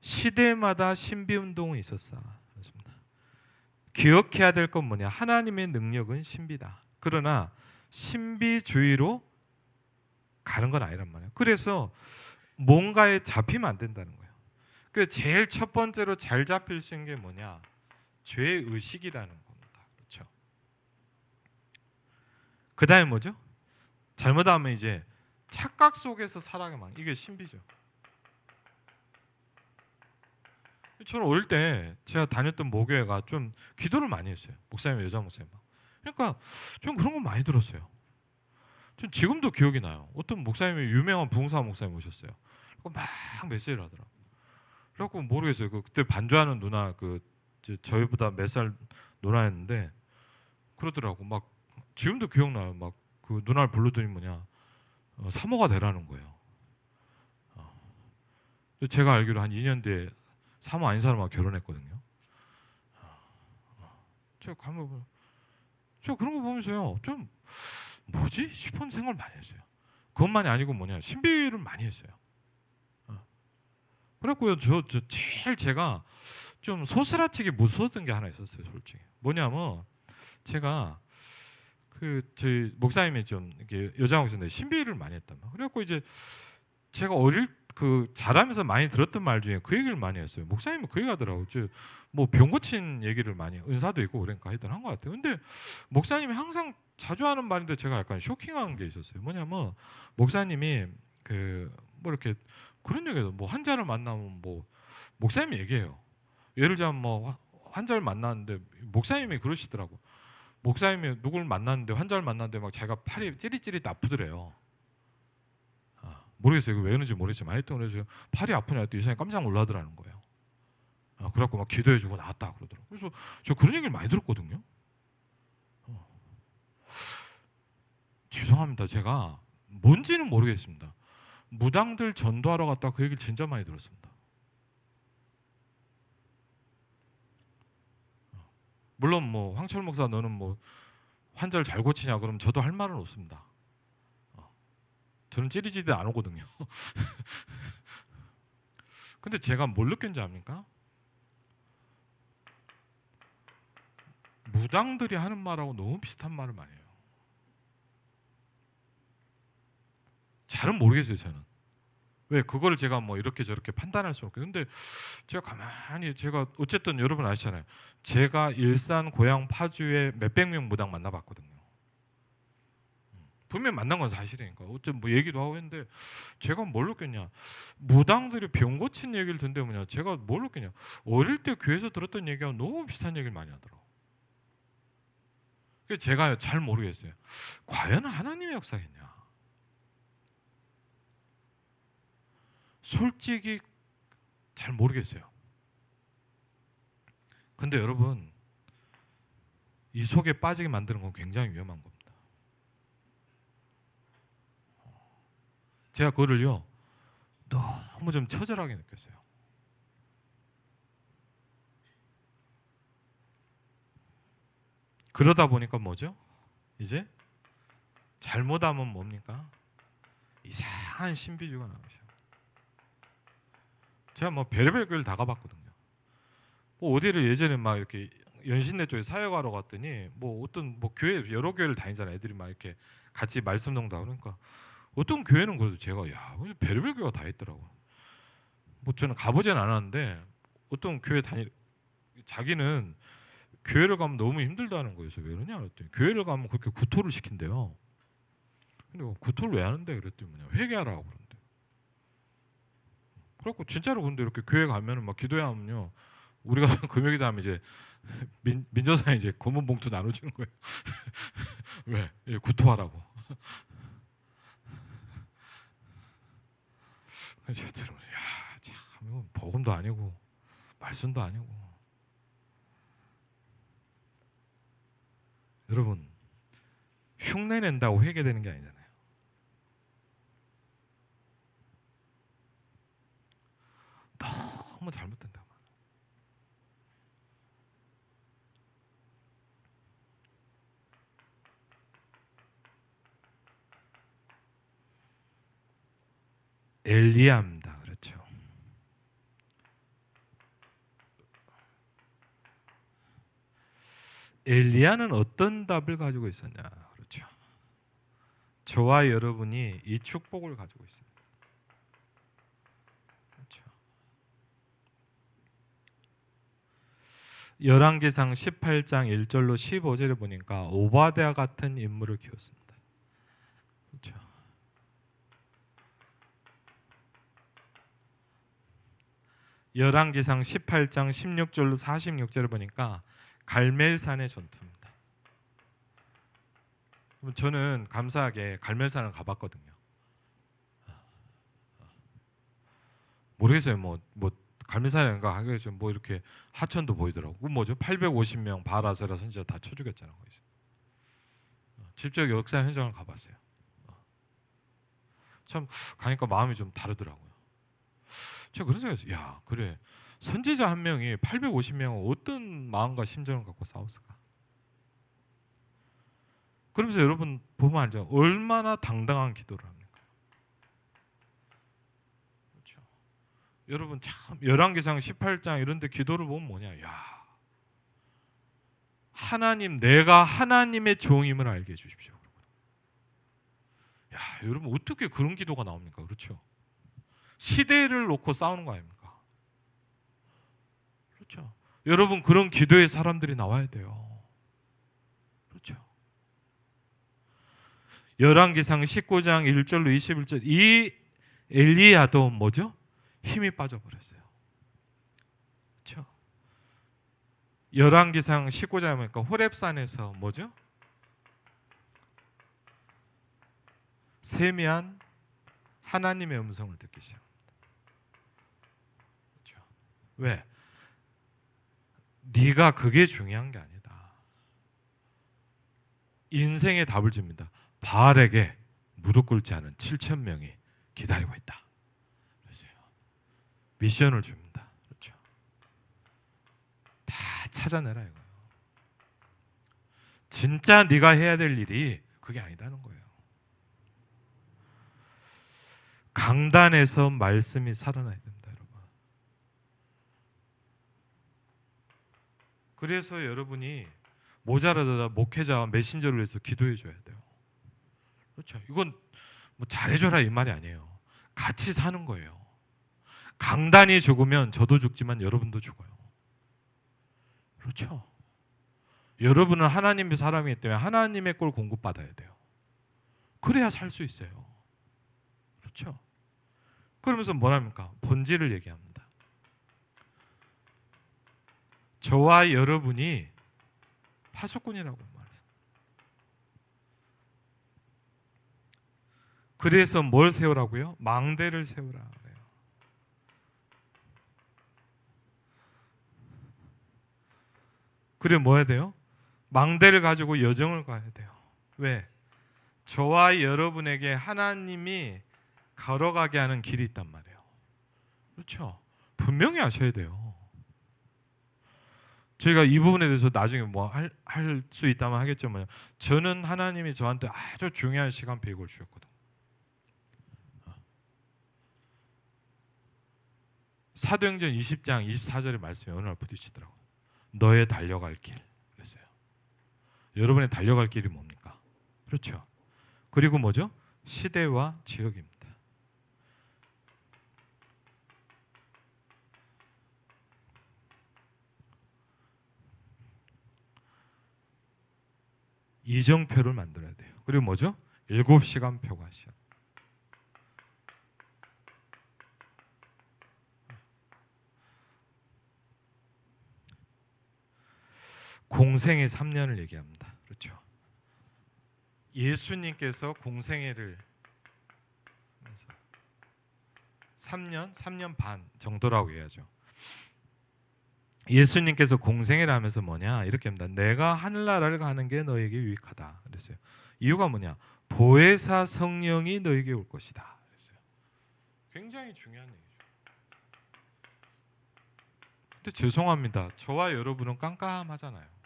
시대마다 신비운동이 있었어. 그렇습니다. 기억해야 될 건 뭐냐? 하나님의 능력은 신비다. 그러나 신비주의로 가는 건 아니란 말이에요. 그래서 뭔가에 잡히면 안 된다는 거예요. 그 제일 첫 번째로 잘 잡힐 수 있는 게 뭐냐? 죄 의식이라는 겁니다. 그렇죠. 그다음에 뭐죠? 잘못하면 이제 착각 속에서 살아가면 이게 신비죠. 저는 어릴 때 제가 다녔던 모교회가 좀 기도를 많이 했어요. 목사님, 여자 목사님. 그러니까 좀 그런 거 많이 들었어요. 전 지금도 기억이 나요. 어떤 목사님이 유명한 부흥사 목사님 오셨어요. 그리고 막 메시지를 하더라고요. 그래갖고 모르겠어요. 그때 반주하는 누나 저희보다 몇 살 누나였는데 그러더라고. 막 지금도 기억나요. 막 그 누나를 불러더니 뭐냐 사모가 되라는 거예요. 제가 알기로 한 2년 뒤에 사모 아닌 사람하고 결혼했거든요. 제가 가면 저 그런 거 보면서요 좀 뭐지 싶은 생각을 많이 했어요. 그것만이 아니고 뭐냐 신비를 많이 했어요. 그래갖고요 저 제일 제가 좀 소스라치게 무서웠던 게 하나 있었어요. 솔직히 뭐냐면 제가 그 저희 목사님이 좀 이렇게 여자 목사인데 신비를 많이 했단 말이에요. 그래갖고 이제 제가 어릴 자라면서 많이 들었던 말 중에 그 얘기를 많이 했어요. 목사님은 그 얘기 하더라고요. 뭐병 고친 얘기를 많이 은사도 있고 그러니까 하여튼 한 것 같아요. 근데 목사님이 항상 자주 하는 말인데 제가 약간 쇼킹한 게 있었어요. 뭐냐면 목사님이 뭐 이렇게 그런 얘기도 뭐 환자를 만나면 뭐 목사님이 얘기해요. 예를 들자면 뭐 환자를 만났는데 목사님이 그러시더라고. 목사님이 누굴 만났는데 환자를 만났는데 막 자기가 팔이 찌릿찌릿 아프더래요. 모르겠어요. 왜 그런지 모르겠지만 하여튼 그래서 팔이 아프냐 했더니 이 사람이 깜짝 놀라더라는 거예요. 그래갖고 막 기도해주고 나왔다 그러더라고요. 그래서 저 그런 얘기를 많이 들었거든요. 죄송합니다. 제가 뭔지는 모르겠습니다. 무당들 전도하러 갔다 그 얘기를 진짜 많이 들었습니다. 물론 뭐 황철 목사 너는 뭐 환자를 잘 고치냐 그러면 저도 할 말은 없습니다. 저는 찌릿찌릿 안 오거든요. 근데 제가 뭘 느꼈는지 압니까? 무당들이 하는 말하고 너무 비슷한 말을 많이 해요. 잘은 모르겠어요 저는. 왜 그거를 제가 뭐 이렇게 저렇게 판단할 수는 없고 근데 제가 가만히 제가 어쨌든 여러분 아시잖아요. 제가 일산 고향 파주에 몇백 명 무당 만나봤거든요. 분명 만난 건 사실이니까 어쨌든 뭐 얘기도 하고 했는데 제가 뭘 느꼈냐 무당들이 병 고친 얘기를 듣는데 뭐냐 제가 뭘 느꼈냐 어릴 때 교회에서 들었던 얘기하고 너무 비슷한 얘기를 많이 하더라고. 그래서 제가 잘 모르겠어요. 과연 하나님의 역사겠냐? 솔직히 잘 모르겠어요. 근데 여러분 이 속에 빠지게 만드는 건 굉장히 위험한 겁니다. 제가 그거를요 너무 좀 처절하게 느꼈어요. 그러다 보니까 뭐죠? 이제 잘못하면 뭡니까? 이상한 신비주의가 나오셔. 제가 뭐 별의별 교회를 다 가봤거든요. 뭐 어디를 예전에 막 이렇게 연신내 쪽에 사역하러 갔더니 뭐 어떤 뭐 교회 여러 교회를 다니잖아. 애들이 막 이렇게 같이 말씀 농다 그러니까 어떤 교회는 그래도 제가 야 별의별 교회가 다 있더라고. 뭐 저는 가보진 않았는데 어떤 교회 다니 자기는 교회를 가면 너무 힘들다는 거예요. 그래서 왜 그러냐 그랬더니 교회를 가면 그렇게 구토를 시킨대요. 근데 구토를 왜 하는데 그랬더니 뭐냐 회개하라고 그런대. 그래갖고 진짜로 근데 이렇게 교회 가면은 막 기도해야 하면요 우리가 금요기도 하면 이제 민저상에 이제 검은 봉투 나눠주는 거예요. 왜? 예, 구토하라고. 제가 들으면서 야, 참 이건 복음도 아니고 말씀도 아니고. 여러분 흉내 낸다고 회개되는 게 아니잖아요. 너무 잘못된다. 엘리야입니다. 그렇죠. 엘리야는 어떤 답을 가지고 있었냐? 그렇죠. 저와 여러분이 이 축복을 가지고 있습니다. 그렇죠. 열왕기상 18장 1절로 15절에 보니까 오바댜 같은 인물을 키웠습니다. 그렇죠. 열왕기상 18장 16절로 46절을 보니까 갈멜산의 전투입니다. 저는 감사하게 갈멜산을 가봤거든요. 모르겠어요. 뭐 갈멜산인가 하겠죠. 뭐 이렇게 하천도 보이더라고. 그 뭐죠? 850명 바라세라 선지자 다 쳐 죽였잖아요. 거기서. 직접 역사 현장을 가봤어요. 참 가니까 마음이 좀 다르더라고요. 제가 그런 생각했어요. 야, 그래. 선지자 한 명이 850명은 어떤 마음과 심정을 갖고 싸웠을까? 그러면서 여러분 보면 알죠. 얼마나 당당한 기도를 합니까? 그렇죠. 여러분 참 열왕기상 18장 이런 데 기도를 보면 뭐냐? 야. 하나님 내가 하나님의 종임을 알게 해 주십시오. 야, 여러분 어떻게 그런 기도가 나옵니까? 그렇죠. 시대를 놓고 싸우는 거 아닙니까? 그렇죠. 여러분 그런 기도의 사람들이 나와야 돼요. 그렇죠. 열왕기상 19장 1절로 21절 이 엘리야도 뭐죠? 힘이 빠져버렸어요. 그렇죠. 열왕기상 19장에 보니까 호렙산에서 뭐죠? 세미한 하나님의 음성을 듣기 시작합니다. 그렇죠. 왜? 네가 그게 중요한 게 아니다. 인생의 답을 줍니다. 바알에게 무릎 꿇지 않은 7천 명이 기다리고 있다. 그렇죠. 미션을 줍니다. 그렇죠. 다 찾아내라 이거예요. 진짜 네가 해야 될 일이 그게 아니다는 거예요. 강단에서 말씀이 살아나야 됩니다, 여러분. 그래서 여러분이 모자라더라 목회자와 메신저를 위해서 기도해 줘야 돼요. 그렇죠. 이건 뭐 잘해줘라 이 말이 아니에요. 같이 사는 거예요. 강단이 죽으면 저도 죽지만 여러분도 죽어요. 그렇죠. 여러분은 하나님의 사람이기 때문에 하나님의 꼴 공급받아야 돼요. 그래야 살 수 있어요. 그렇죠. 그러면서 뭐랍니까? 본질을 얘기합니다. 저와 여러분이 파수꾼이라고 말해요. 그래서 뭘 세우라고요? 망대를 세우라 그래요. 그래 뭐 해야 돼요? 망대를 가지고 여정을 가야 돼요. 왜? 저와 여러분에게 하나님이 걸어가게 하는 길이 있단 말이에요. 그렇죠? 분명히 아셔야 돼요. 저희가 이 부분에 대해서 나중에 뭐 할 수 있다면 하겠지만 저는 하나님이 저한테 아주 중요한 시간 계획을 주셨거든요. 사도행전 20장 24절의 말씀이 어느 날 부딪히더라고요. 너의 달려갈 길. 그랬어요. 여러분의 달려갈 길이 뭡니까? 그렇죠. 그리고 뭐죠? 시대와 지역입니다. 이정표를 만들어야 돼요. 그리고 뭐죠? 7시간 표가 시작. 공생애 3년을 얘기합니다. 그렇죠. 예수님께서 공생애를 3년 반 정도라고 해야죠. 예수님께서 공생애를 하면서 뭐냐 이렇게 합니다. 내가 하늘나라를 가는 게 너에게 유익하다 그랬어요. 이유가 뭐냐? 보혜사 성령이 너에게 올 것이다 그랬어요. 굉장히 중요한 얘기죠. 근데 죄송합니다. 저와 여러분은 깜깜하잖아요.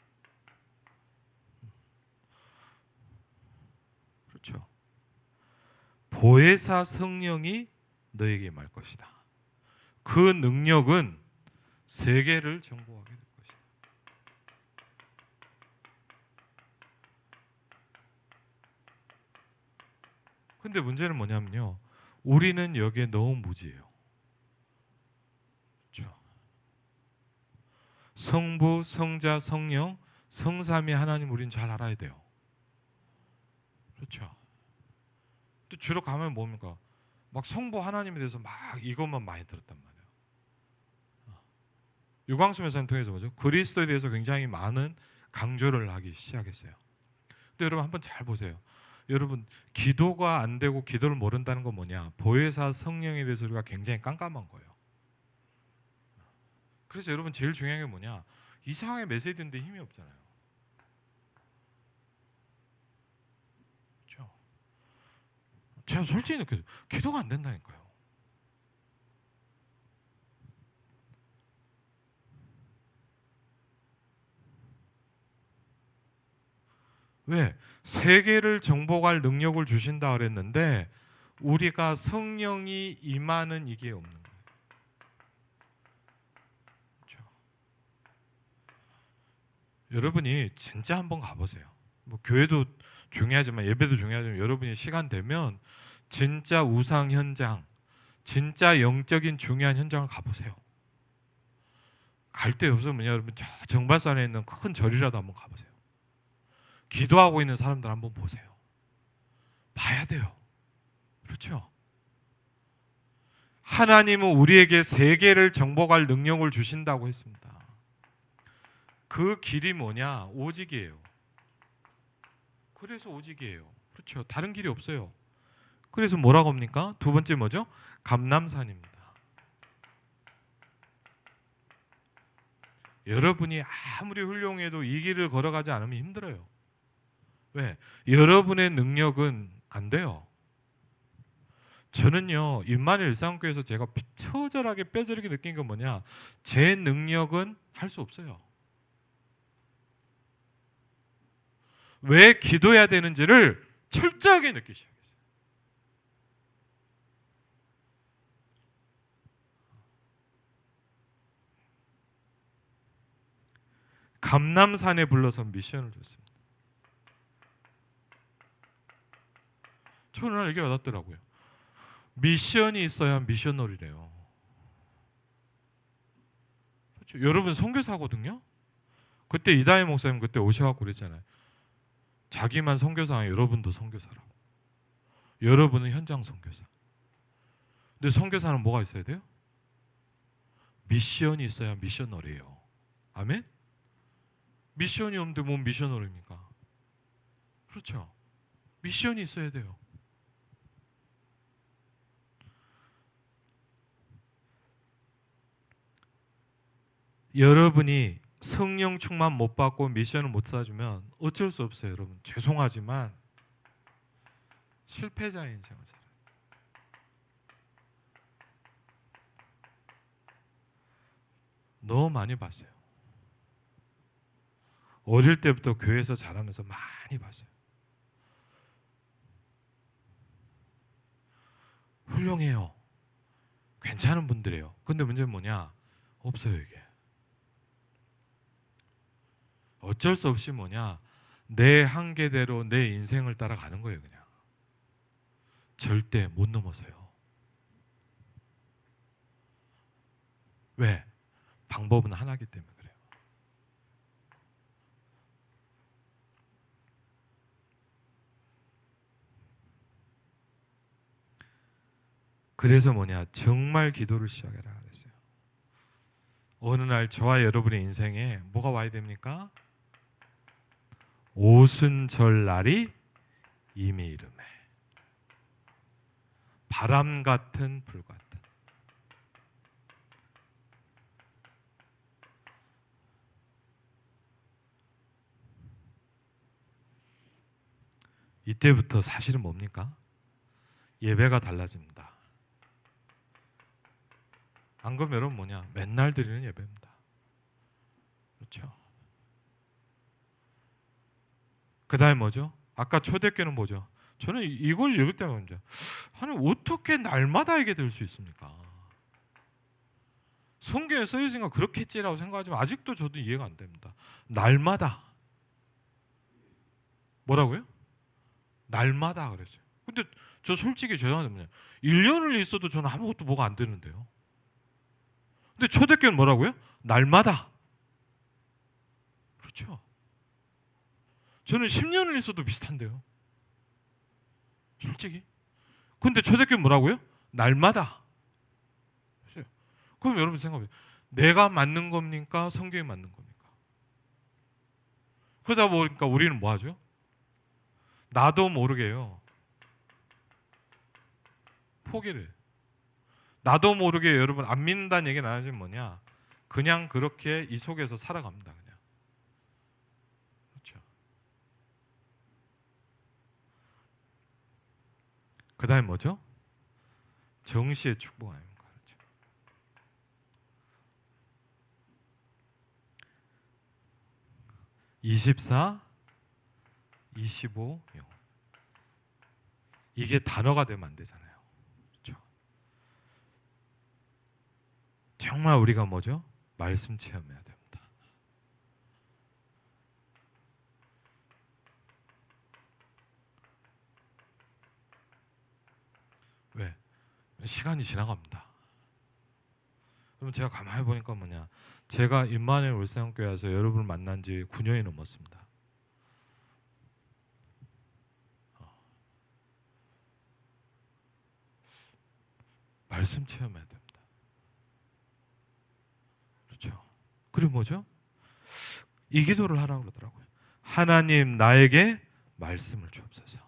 그렇죠. 보혜사 성령이 너에게 임할 것이다. 그 능력은 세계를 정복하게 될 것이다. 근데 문제는 뭐냐면요. 우리는 여기에 너무 무지해요. 그렇죠. 성부, 성자, 성령, 성삼위 하나님 우리는 잘 알아야 돼요. 그렇죠. 또 주로 가면 뭡니까? 막 성부 하나님에 대해서 막 이것만 많이 들었단 말이에요. 유광수 매사님 통해서 뭐죠? 그리스도에 대해서 굉장히 많은 강조를 하기 시작했어요. 근데 여러분 한번 잘 보세요. 여러분 기도가 안 되고 기도를 모른다는 건 뭐냐? 보혜사 성령에 대해서 우리가 굉장히 깜깜한 거예요. 그래서 여러분 제일 중요한 게 뭐냐? 이상하게 메시지인데 힘이 없잖아요. 그렇죠? 제가 솔직히 느껴요. 기도가 안 된다니까요. 왜? 세계를 정복할 능력을 주신다 그랬는데 우리가 성령이 임하는 이게 없는 거예요. 그렇죠? 여러분이 진짜 한번 가보세요. 뭐 교회도 중요하지만 예배도 중요하지만 여러분이 시간 되면 진짜 우상 현장, 진짜 영적인 중요한 현장을 가보세요. 갈 데 없으면 여러분 저 정발산에 있는 큰 절이라도 한번 가보세요. 기도하고 있는 사람들 한번 보세요. 봐야 돼요. 그렇죠? 하나님은 우리에게 세계를 정복할 능력을 주신다고 했습니다. 그 길이 뭐냐? 오직이에요. 그래서 오직이에요. 그렇죠? 다른 길이 없어요. 그래서 뭐라고 합니까? 두 번째 뭐죠? 감람산입니다. 여러분이 아무리 훌륭해도 이 길을 걸어가지 않으면 힘들어요. 왜? 여러분의 능력은 안 돼요. 저는요 임마누엘 일상교회에서 제가 처절하게 뼈저리게 느낀 건 뭐냐? 제 능력은 할 수 없어요. 왜 기도해야 되는지를 철저하게 느끼기 시작했어요. 감람산에 불러서 미션을 줬습니다. 저는 이게 와닿더라고요. 미션이 있어야 미셔널이래요. 그렇죠? 여러분 선교사거든요. 그때 이다혜 목사님 그때 오셔갖고 그랬잖아요. 자기만 선교사가 여러분도 선교사라고. 여러분은 현장 선교사. 근데 선교사는 뭐가 있어야 돼요? 미션이 있어야 미셔널이에요. 아멘? 미션이 없는데 뭔 미셔널입니까? 그렇죠. 미션이 있어야 돼요. 여러분이 성령 충만 못 받고 미션을 못 쌓아주면 어쩔 수 없어요. 여러분 죄송하지만 실패자의 인생을 살아요. 너무 많이 봤어요. 어릴 때부터 교회에서 자라면서 많이 봤어요. 훌륭해요. 괜찮은 분들이에요. 근데 문제는 뭐냐? 없어요 이게. 어쩔 수 없이 뭐냐? 내 한계대로 내 인생을 따라가는 거예요 그냥. 절대 못 넘어서요. 왜? 방법은 하나이기 때문에 그래요. 그래서 뭐냐? 정말 기도를 시작해라 그랬어요. 어느 날 저와 여러분의 인생에 뭐가 와야 됩니까? 오순절날이 이미 이름에 바람 같은 불 같은. 이때부터 사실은 뭡니까? 예배가 달라집니다. 안 그러면 여러분 뭐냐? 맨날 드리는 예배입니다. 그렇죠? 그 다음에 뭐죠? 아까 초대교는 뭐죠? 저는 이걸 읽을 때마다 하나님 어떻게 날마다 이게 될 수 있습니까? 성경에 써 있으니까 그렇겠지라고 생각하지만 아직도 저도 이해가 안 됩니다. 날마다 뭐라고요? 날마다 그랬어요. 근데 저 솔직히 죄송한데 1년을 있어도 저는 아무것도 뭐가 안 되는데요. 근데 초대교는 뭐라고요? 날마다. 그렇죠. 저는 10년을 있어도 비슷한데요. 솔직히. 근데 초대교는 뭐라고요? 날마다. 그럼 여러분 생각해요. 내가 맞는 겁니까? 성경이 맞는 겁니까? 그러다 보니까 우리는 뭐 하죠? 나도 모르게요. 포기를. 나도 모르게 여러분 안 믿는다는 얘기는 안 하지만 뭐냐? 그냥 그렇게 이 속에서 살아갑니다. 그냥. 그렇죠. 그 다음에 뭐죠? 정시의 축복 아닙니까? 24, 25, 6. 이게 단어가 되면 안 되잖아요. 그렇죠? 정말 우리가 뭐죠? 말씀 체험해야 됩니다. 왜? 시간이 지나갑니다. 그럼 제가 가만히 보니까 뭐냐? 제가 임마누엘 울산교회 와서 여러분을 만난 지 9년이 넘었습니다. 말씀 체험해야 됩니다. 그렇죠? 그리고 뭐죠? 이 기도를 하라고 그러더라고요. 하나님 나에게 말씀을 주옵소서.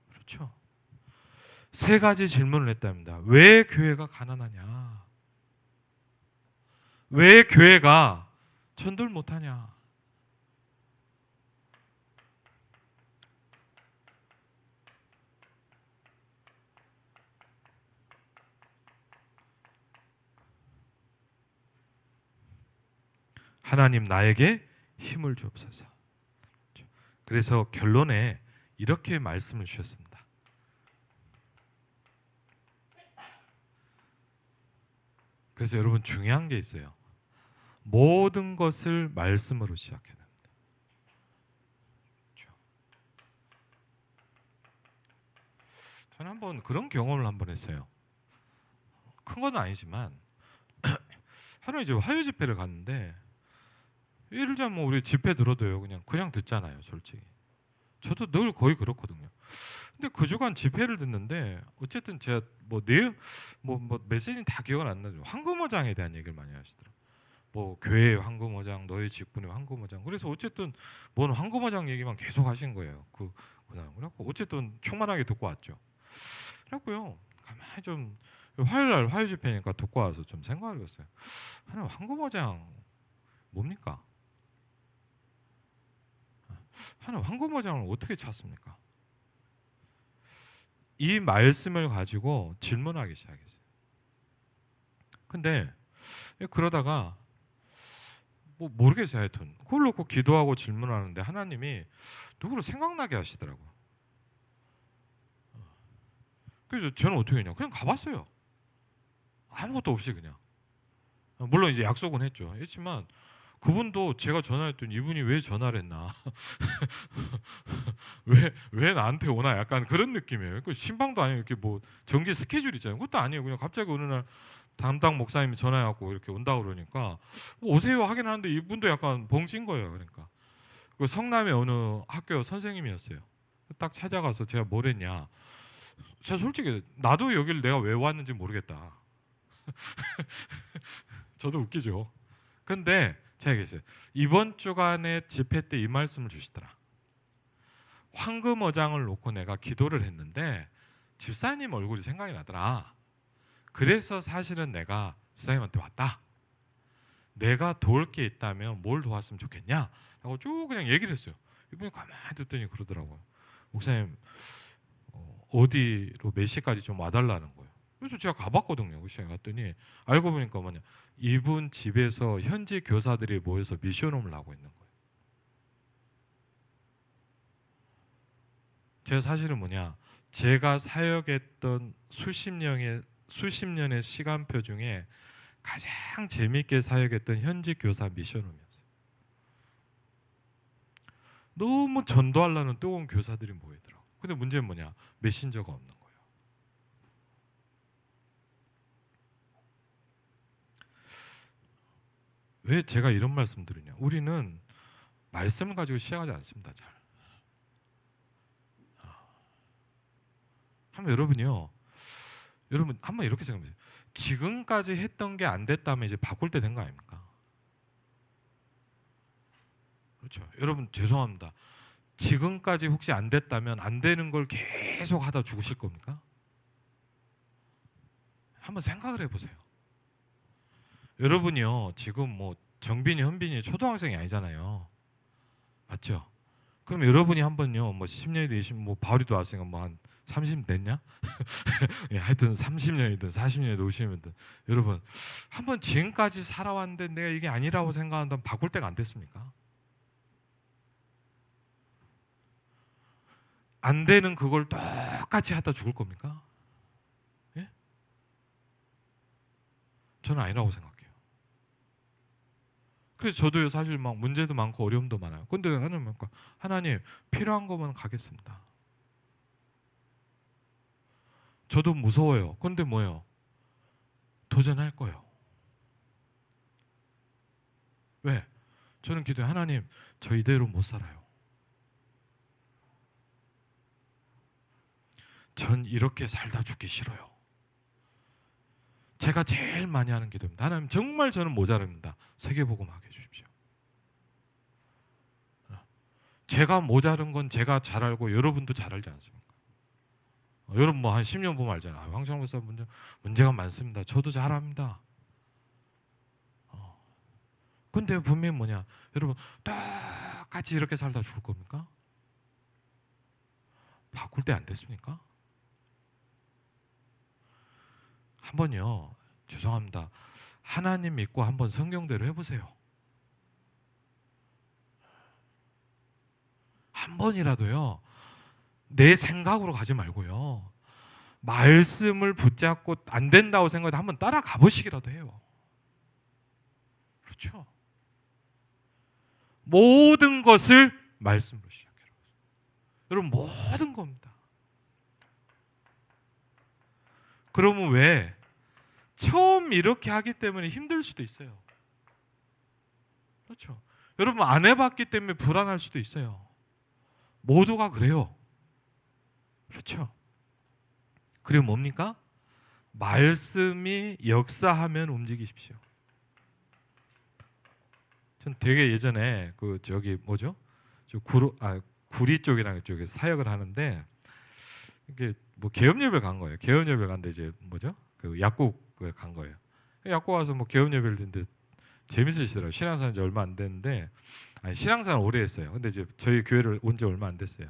그렇죠? 세 가지 질문을 했답니다. 왜 교회가 가난하냐? 왜 교회가 전도를 못하냐? 하나님 나에게 힘을 주옵소서. 그래서 결론에 이렇게 말씀을 주셨습니다. 그래서 여러분 중요한 게 있어요. 모든 것을 말씀으로 시작해야 됩니다. 그렇죠? 저는 한번 그런 경험을 한번 했어요. 큰 건 아니지만 하루 이제 화요 집회를 갔는데 예를 들자면 뭐 우리 집회 들어도요 그냥 듣잖아요 솔직히. 저도 늘 거의 그렇거든요. 근데 그 주간 집회를 듣는데 어쨌든 제가 뭐 내용 뭐 메시지는 다 기억은 안 나죠. 황금어장에 대한 얘기를 많이 하시더라고요. 뭐 교회의 황금어장, 너희 직분의 황금어장. 그래서 어쨌든 뭔 황금어장 얘기만 계속 하신 거예요. 그날 그래갖고 어쨌든 충만하게 듣고 왔죠. 그래갖고요 가만히 좀 화요일 날 화요 집회니까 듣고 와서 좀 생각을 해봤어요. 하나 황금어장 뭡니까? 하나 황금어장을 어떻게 찾습니까? 이 말씀을 가지고 질문하기 시작했어요. 근데 그러다가 뭐 모르겠어요 하여튼 그걸 놓고 기도하고 질문하는데 하나님이 누구를 생각나게 하시더라고요. 그래서 저는 어떻게 했냐 그냥 가봤어요. 아무것도 없이 그냥. 물론 이제 약속은 했지만 그분도 제가 전화했더니 이분이 왜 전화를 했나 왜 나한테 오나 약간 그런 느낌이에요. 그 신방도 아니고 이렇게 뭐 정기 스케줄 있잖아요. 그것도 아니에요. 그냥 갑자기 어느 날 담당 목사님이 전화해갖고 이렇게 온다 그러니까 뭐 오세요 하긴 하는데 이분도 약간 벙찐 거예요. 그러니까 그 성남의 어느 학교 선생님이었어요. 딱 찾아가서 제가 뭘 했냐. 제가 솔직히 나도 여기를 내가 왜 왔는지 모르겠다. 저도 웃기죠. 근데 제가 얘기했어요. 이번 주간에 집회 때 이 말씀을 주시더라. 황금 어장을 놓고 내가 기도를 했는데 집사님 얼굴이 생각이 나더라. 그래서 사실은 내가 집사님한테 왔다. 내가 도울 게 있다면 뭘 도왔으면 좋겠냐? 라고 쭉 그냥 얘기를 했어요. 이분이 가만히 듣더니 그러더라고요. 목사님 어디로 몇 시까지 좀 와달라는 거예요. 그래서 제가 가봤거든요. 그 시간에 갔더니 알고 보니까 뭐냐, 이분 집에서 현지 교사들이 모여서 미션홈을 하고 있는 거예요. 제가 사실은 뭐냐, 제가 사역했던 수십 년의 시간표 중에 가장 재미있게 사역했던 현지 교사 미션홈이었어요. 너무 전도하려는 뜨거운 교사들이 모이더라고요. 근데 문제는 뭐냐, 메신저가 없는 거예요. 왜 제가 이런 말씀 드리냐, 우리는 말씀을 가지고 시작하지 않습니다. 잘. 한번 여러분 한번 이렇게 생각해 보세요. 지금까지 했던 게 안 됐다면 이제 바꿀 때 된 거 아닙니까? 그렇죠. 여러분 죄송합니다. 지금까지 혹시 안 됐다면 안 되는 걸 계속 하다 죽으실 겁니까? 한번 생각을 해보세요. 여러분이요, 지금 뭐 정빈이, 현빈이 초등학생이 아니잖아요. 맞죠? 그럼 여러분이 한번요, 뭐 10년이든 20년, 뭐 바울이도 왔으니까 뭐 한 30년 됐냐? 예, 하여튼 30년이든 40년이든 50년이든 여러분 한번 지금까지 살아왔는데 내가 이게 아니라고 생각한다면 바꿀 때가 안 됐습니까? 안 되는 그걸 똑같이 하다 죽을 겁니까? 예? 저는 아니라고 생각해요. 그래서 저도 사실 막 문제도 많고 어려움도 많아요. 근데 하나님 필요한 거면 가겠습니다. 저도 무서워요. 근데 뭐예요? 도전할 거예요. 왜? 저는 기도해, 하나님 저 이대로 못 살아요. 전 이렇게 살다 죽기 싫어요. 제가 제일 많이 하는 기도입니다. 하나님 정말 저는 모자릅니다. 세계복음하게 해주십시오. 제가 모자른 건 제가 잘 알고 여러분도 잘 알지 않습니까? 여러분 뭐 한 10년 보면 알잖아요. 황창 목사 문제가 많습니다. 저도 잘 압니다. 근데 분명히 뭐냐, 여러분 똑같이 이렇게 살다 죽을 겁니까? 바꿀 때 안 됐습니까? 한번요, 죄송합니다. 하나님 믿고 한번 성경대로 해보세요. 한 번이라도요, 내 생각으로 가지 말고요, 말씀을 붙잡고 안 된다고 생각해도 한번 따라가 보시기라도 해요. 그렇죠? 모든 것을 말씀으로 시작해요. 여러분 모든 겁니다. 그러면 왜? 처음 이렇게 하기 때문에 힘들 수도 있어요. 그렇죠? 여러분 안 해봤기 때문에 불안할 수도 있어요. 모두가 그래요. 그렇죠? 그리고 뭡니까? 말씀이 역사하면 움직이십시오. 전 되게 예전에 그 저기 뭐죠? 구리 쪽이랑 쪽에 사역을 하는데 이게 뭐 개업 예배를 간 거예요. 개업 예배를 갔는데 이제 뭐죠? 그 약국을 간 거예요. 약국 와서 뭐 개업 예배를 듣는데 재밌으시더라고요. 신앙생활 지 얼마 안 됐는데, 아니 신앙생활 오래 했어요. 근데 이제 저희 교회를 온 지 얼마 안 됐어요.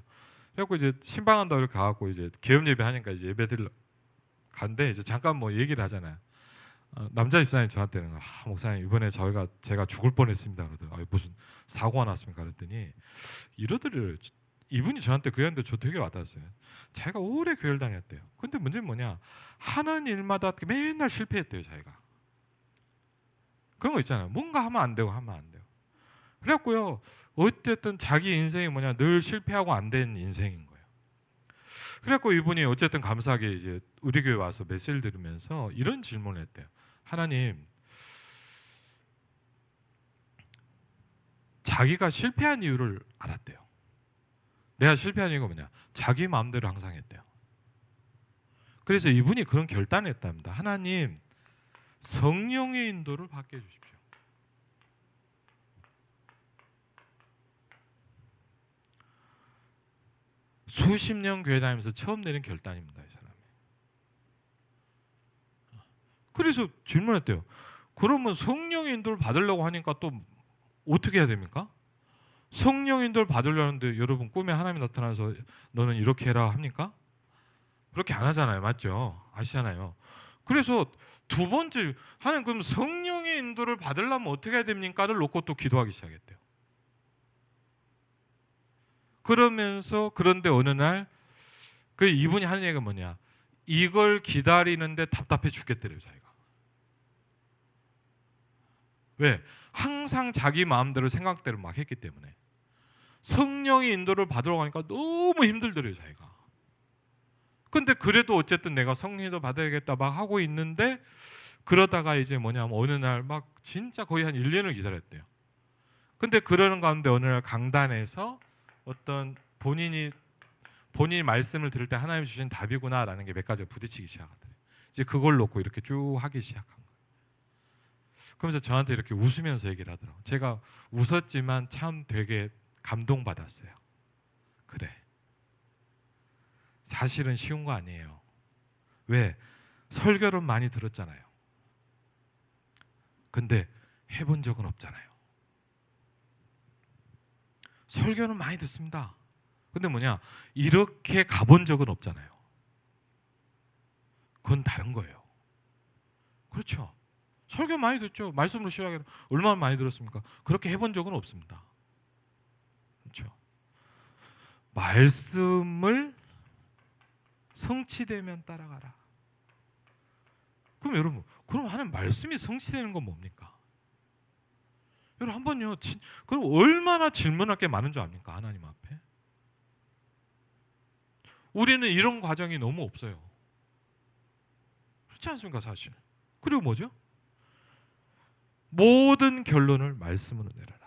그래갖고 이제 신방한다고 이렇게 가갖고 이제 개업 예배 하니까 이제 예배들 간데 이제 잠깐 뭐 얘기를 하잖아요. 남자 집사님 저한테는 목사님 이번에 제가 죽을 뻔했습니다. 그러더라고요. 무슨 사고가 났습니까? 그랬더니 이러더래요. 이분이 저한테 그 얘기하는데 저 되게 와닿았어요. 자기가 오래 교회를 다녔대요. 근데 문제는 뭐냐? 하는 일마다 맨날 실패했대요, 자기가. 그런 거 있잖아요. 뭔가 하면 안 되고 하면 안 돼요. 그래갖고요. 어쨌든 자기 인생이 뭐냐? 늘 실패하고 안 된 인생인 거예요. 그래갖고 이분이 어쨌든 감사하게 이제 우리 교회 와서 메시지를 들으면서 이런 질문을 했대요. 하나님, 자기가 실패한 이유를 알았대요. 내가 실패한 이유가 뭐냐? 자기 마음대로 항상 했대요. 그래서 이분이 그런 결단을 했답니다. 하나님, 성령의 인도를 받게 해주십시오. 수십 년 교회 다니면서 처음 내린 결단입니다, 이 사람이. 그래서 질문했대요. 그러면 성령의 인도를 받으려고 하니까 또 어떻게 해야 됩니까? 성령 인도를 받으려는데 여러분 꿈에 하나님이 나타나서 너는 이렇게 해라 합니까? 그렇게 안 하잖아요. 맞죠? 아시잖아요. 그래서 두 번째 하나님 그럼 성령의 인도를 받으려면 어떻게 해야 됩니까를 놓고 또 기도하기 시작했대요. 그러면서 그런데 어느 날 그 이분이 하는 얘기가 뭐냐? 이걸 기다리는데 답답해 죽겠대요, 자기가. 왜? 항상 자기 마음대로 생각대로 막 했기 때문에. 성령의 인도를 받으러 가니까 너무 힘들더래요, 자기가. 근데 그래도 어쨌든 내가 성령도 받아야겠다 막 하고 있는데 그러다가 이제 뭐냐면 어느 날 막 진짜 거의 한 1년을 기다렸대요. 근데 그러는 가운데 어느 날 강단에서 어떤 본인이 말씀을 들을 때 하나님 주신 답이구나라는 게 몇 가지가 부딪히기 시작하더래요. 이제 그걸 놓고 이렇게 쭉 하기 시작한 거예요. 그러면서 저한테 이렇게 웃으면서 얘기를 하더라고요. 제가 웃었지만 참 되게 감동받았어요. 그래. 사실은 쉬운 거 아니에요. 왜? 설교를 많이 들었잖아요. 근데 해본 적은 없잖아요. 설교는 많이 듣습니다. 근데 뭐냐? 이렇게 가본 적은 없잖아요. 그건 다른 거예요. 그렇죠. 설교 많이 듣죠. 말씀으로 시작해서 얼마나 많이 들었습니까? 그렇게 해본 적은 없습니다. 그렇죠. 말씀을 성취되면 따라가라. 그럼 여러분, 그럼 하나님 말씀이 성취되는 건 뭡니까? 여러분 한번요. 그럼 얼마나 질문할 게 많은 줄 압니까? 하나님 앞에. 우리는 이런 과정이 너무 없어요. 그렇지 않습니까, 사실? 그리고 뭐죠? 모든 결론을 말씀으로 내려라.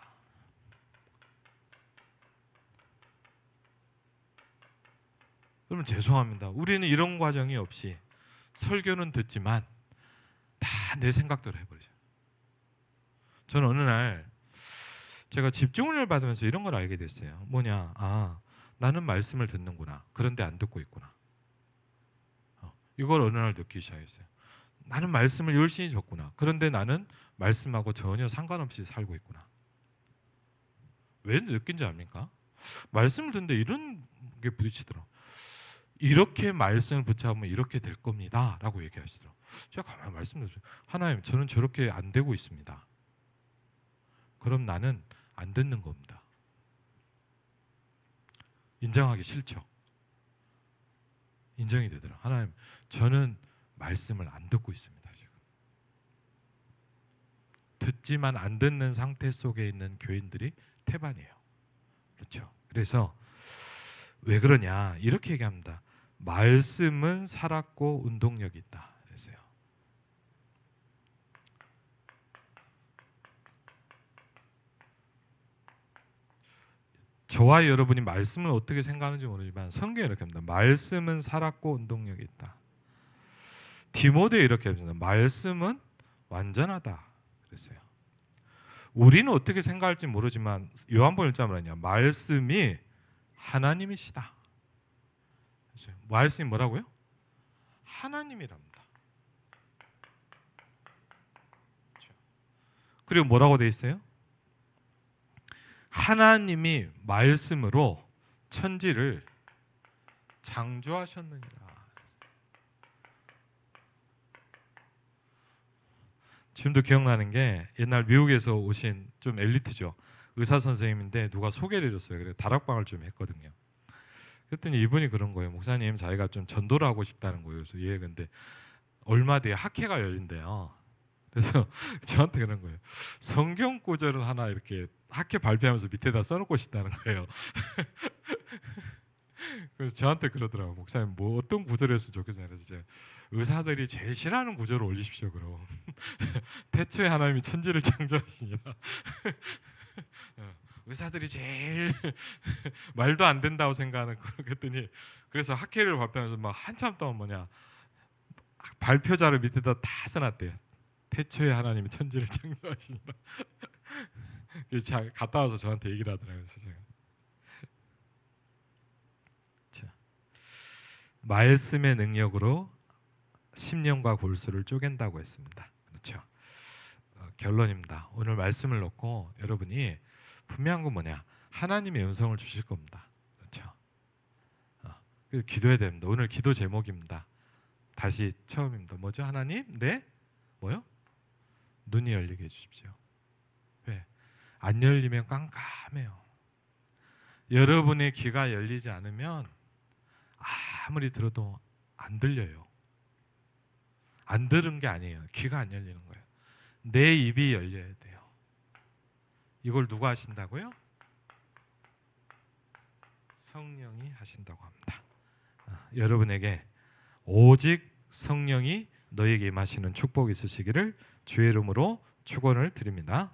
여러분 죄송합니다. 우리는 이런 과정이 없이 설교는 듣지만 다 내 생각대로 해버리죠. 저는 어느 날 제가 집중을 받으면서 이런 걸 알게 됐어요. 뭐냐? 나는 말씀을 듣는구나. 그런데 안 듣고 있구나. 이걸 어느 날 느끼기 시작했어요. 나는 말씀을 열심히 적구나. 그런데 나는 말씀하고 전혀 상관없이 살고 있구나. 왜 느낀지 압니까? 말씀을 듣는데 이런 게 부딪히더라고요. 이렇게 말씀을 붙잡으면 이렇게 될 겁니다 라고 얘기하시더라고요. 제가 가만히 말씀드렸어요. 하나님, 저는 저렇게 안 되고 있습니다. 그럼 나는 안 듣는 겁니다. 인정하기 싫죠. 인정이 되더라고요. 하나님, 저는 말씀을 안 듣고 있습니다. 지금. 듣지만 안 듣는 상태 속에 있는 교인들이 태반이에요. 그렇죠. 그래서 왜 그러냐 이렇게 얘기합니다. 말씀은 살았고 운동력이 있다. 그랬어요. 저와 여러분이 말씀을 어떻게 생각하는지 모르지만 성경에 이렇게 합니다. 말씀은 살았고 운동력이 있다. 디모데에 이렇게 합니다. 말씀은 완전하다. 그랬어요. 우리는 어떻게 생각할지 모르지만 요한복음 1장 뭐냐? 말씀이 하나님이시다. 말씀이 뭐라고요? 하나님이랍니다. 그리고 뭐라고 돼 있어요? 하나님이 말씀으로 천지를 창조하셨느니라. 지금도 기억나는 게 옛날 미국에서 오신 좀 엘리트죠. 의사 선생님인데 누가 소개를 해줬어요. 그래서 다락방을 좀 했거든요. 그랬더니 이분이 그런 거예요. 목사님, 자기가 좀 전도를 하고 싶다는 거예요. 그래서 예, 근데 얼마 뒤에 학회가 열린대요. 그래서 저한테 그런 거예요. 성경 구절을 하나 이렇게 학회 발표하면서 밑에다 써놓고 싶다는 거예요. 그래서 저한테 그러더라고. 목사님, 뭐 어떤 구절이었으면 좋겠어요. 그래서 제가 의사들이 제일 싫어하는 구절을 올리십시오. 그럼 태초에 하나님이 천지를 창조하시니라. 의사들이 제일 말도 안 된다고 생각하는 그랬더니, 그래서 학회를 발표하면서 막 한참 동안 뭐냐 발표자를 밑에다 다 써놨대요. 태초에 하나님이 천지를 창조하시니라. 갔다 와서 저한테 얘기를 하더라고요. 제가. 자, 말씀의 능력으로 심령과 골수를 쪼갠다고 했습니다. 그렇죠. 결론입니다. 오늘 말씀을 놓고 여러분이 분명한 건 뭐냐? 하나님의 음성을 주실 겁니다. 그렇죠. 그래서 기도해야 됩니다. 오늘 기도 제목입니다. 다시 처음입니다. 뭐죠? 하나님, 네? 뭐요? 눈이 열리게 해주십시오. 왜? 안 열리면 깜깜해요. 여러분의 귀가 열리지 않으면 아무리 들어도 안 들려요. 안 들은 게 아니에요. 귀가 안 열리는 거예요. 내 입이 열려야 돼요. 이걸 누가 하신다고요? 성령이 하신다고 합니다. 여러분에게 오직 성령이 너에게 임하시는 축복이 있으시기를 주의 이름으로 축원을 드립니다.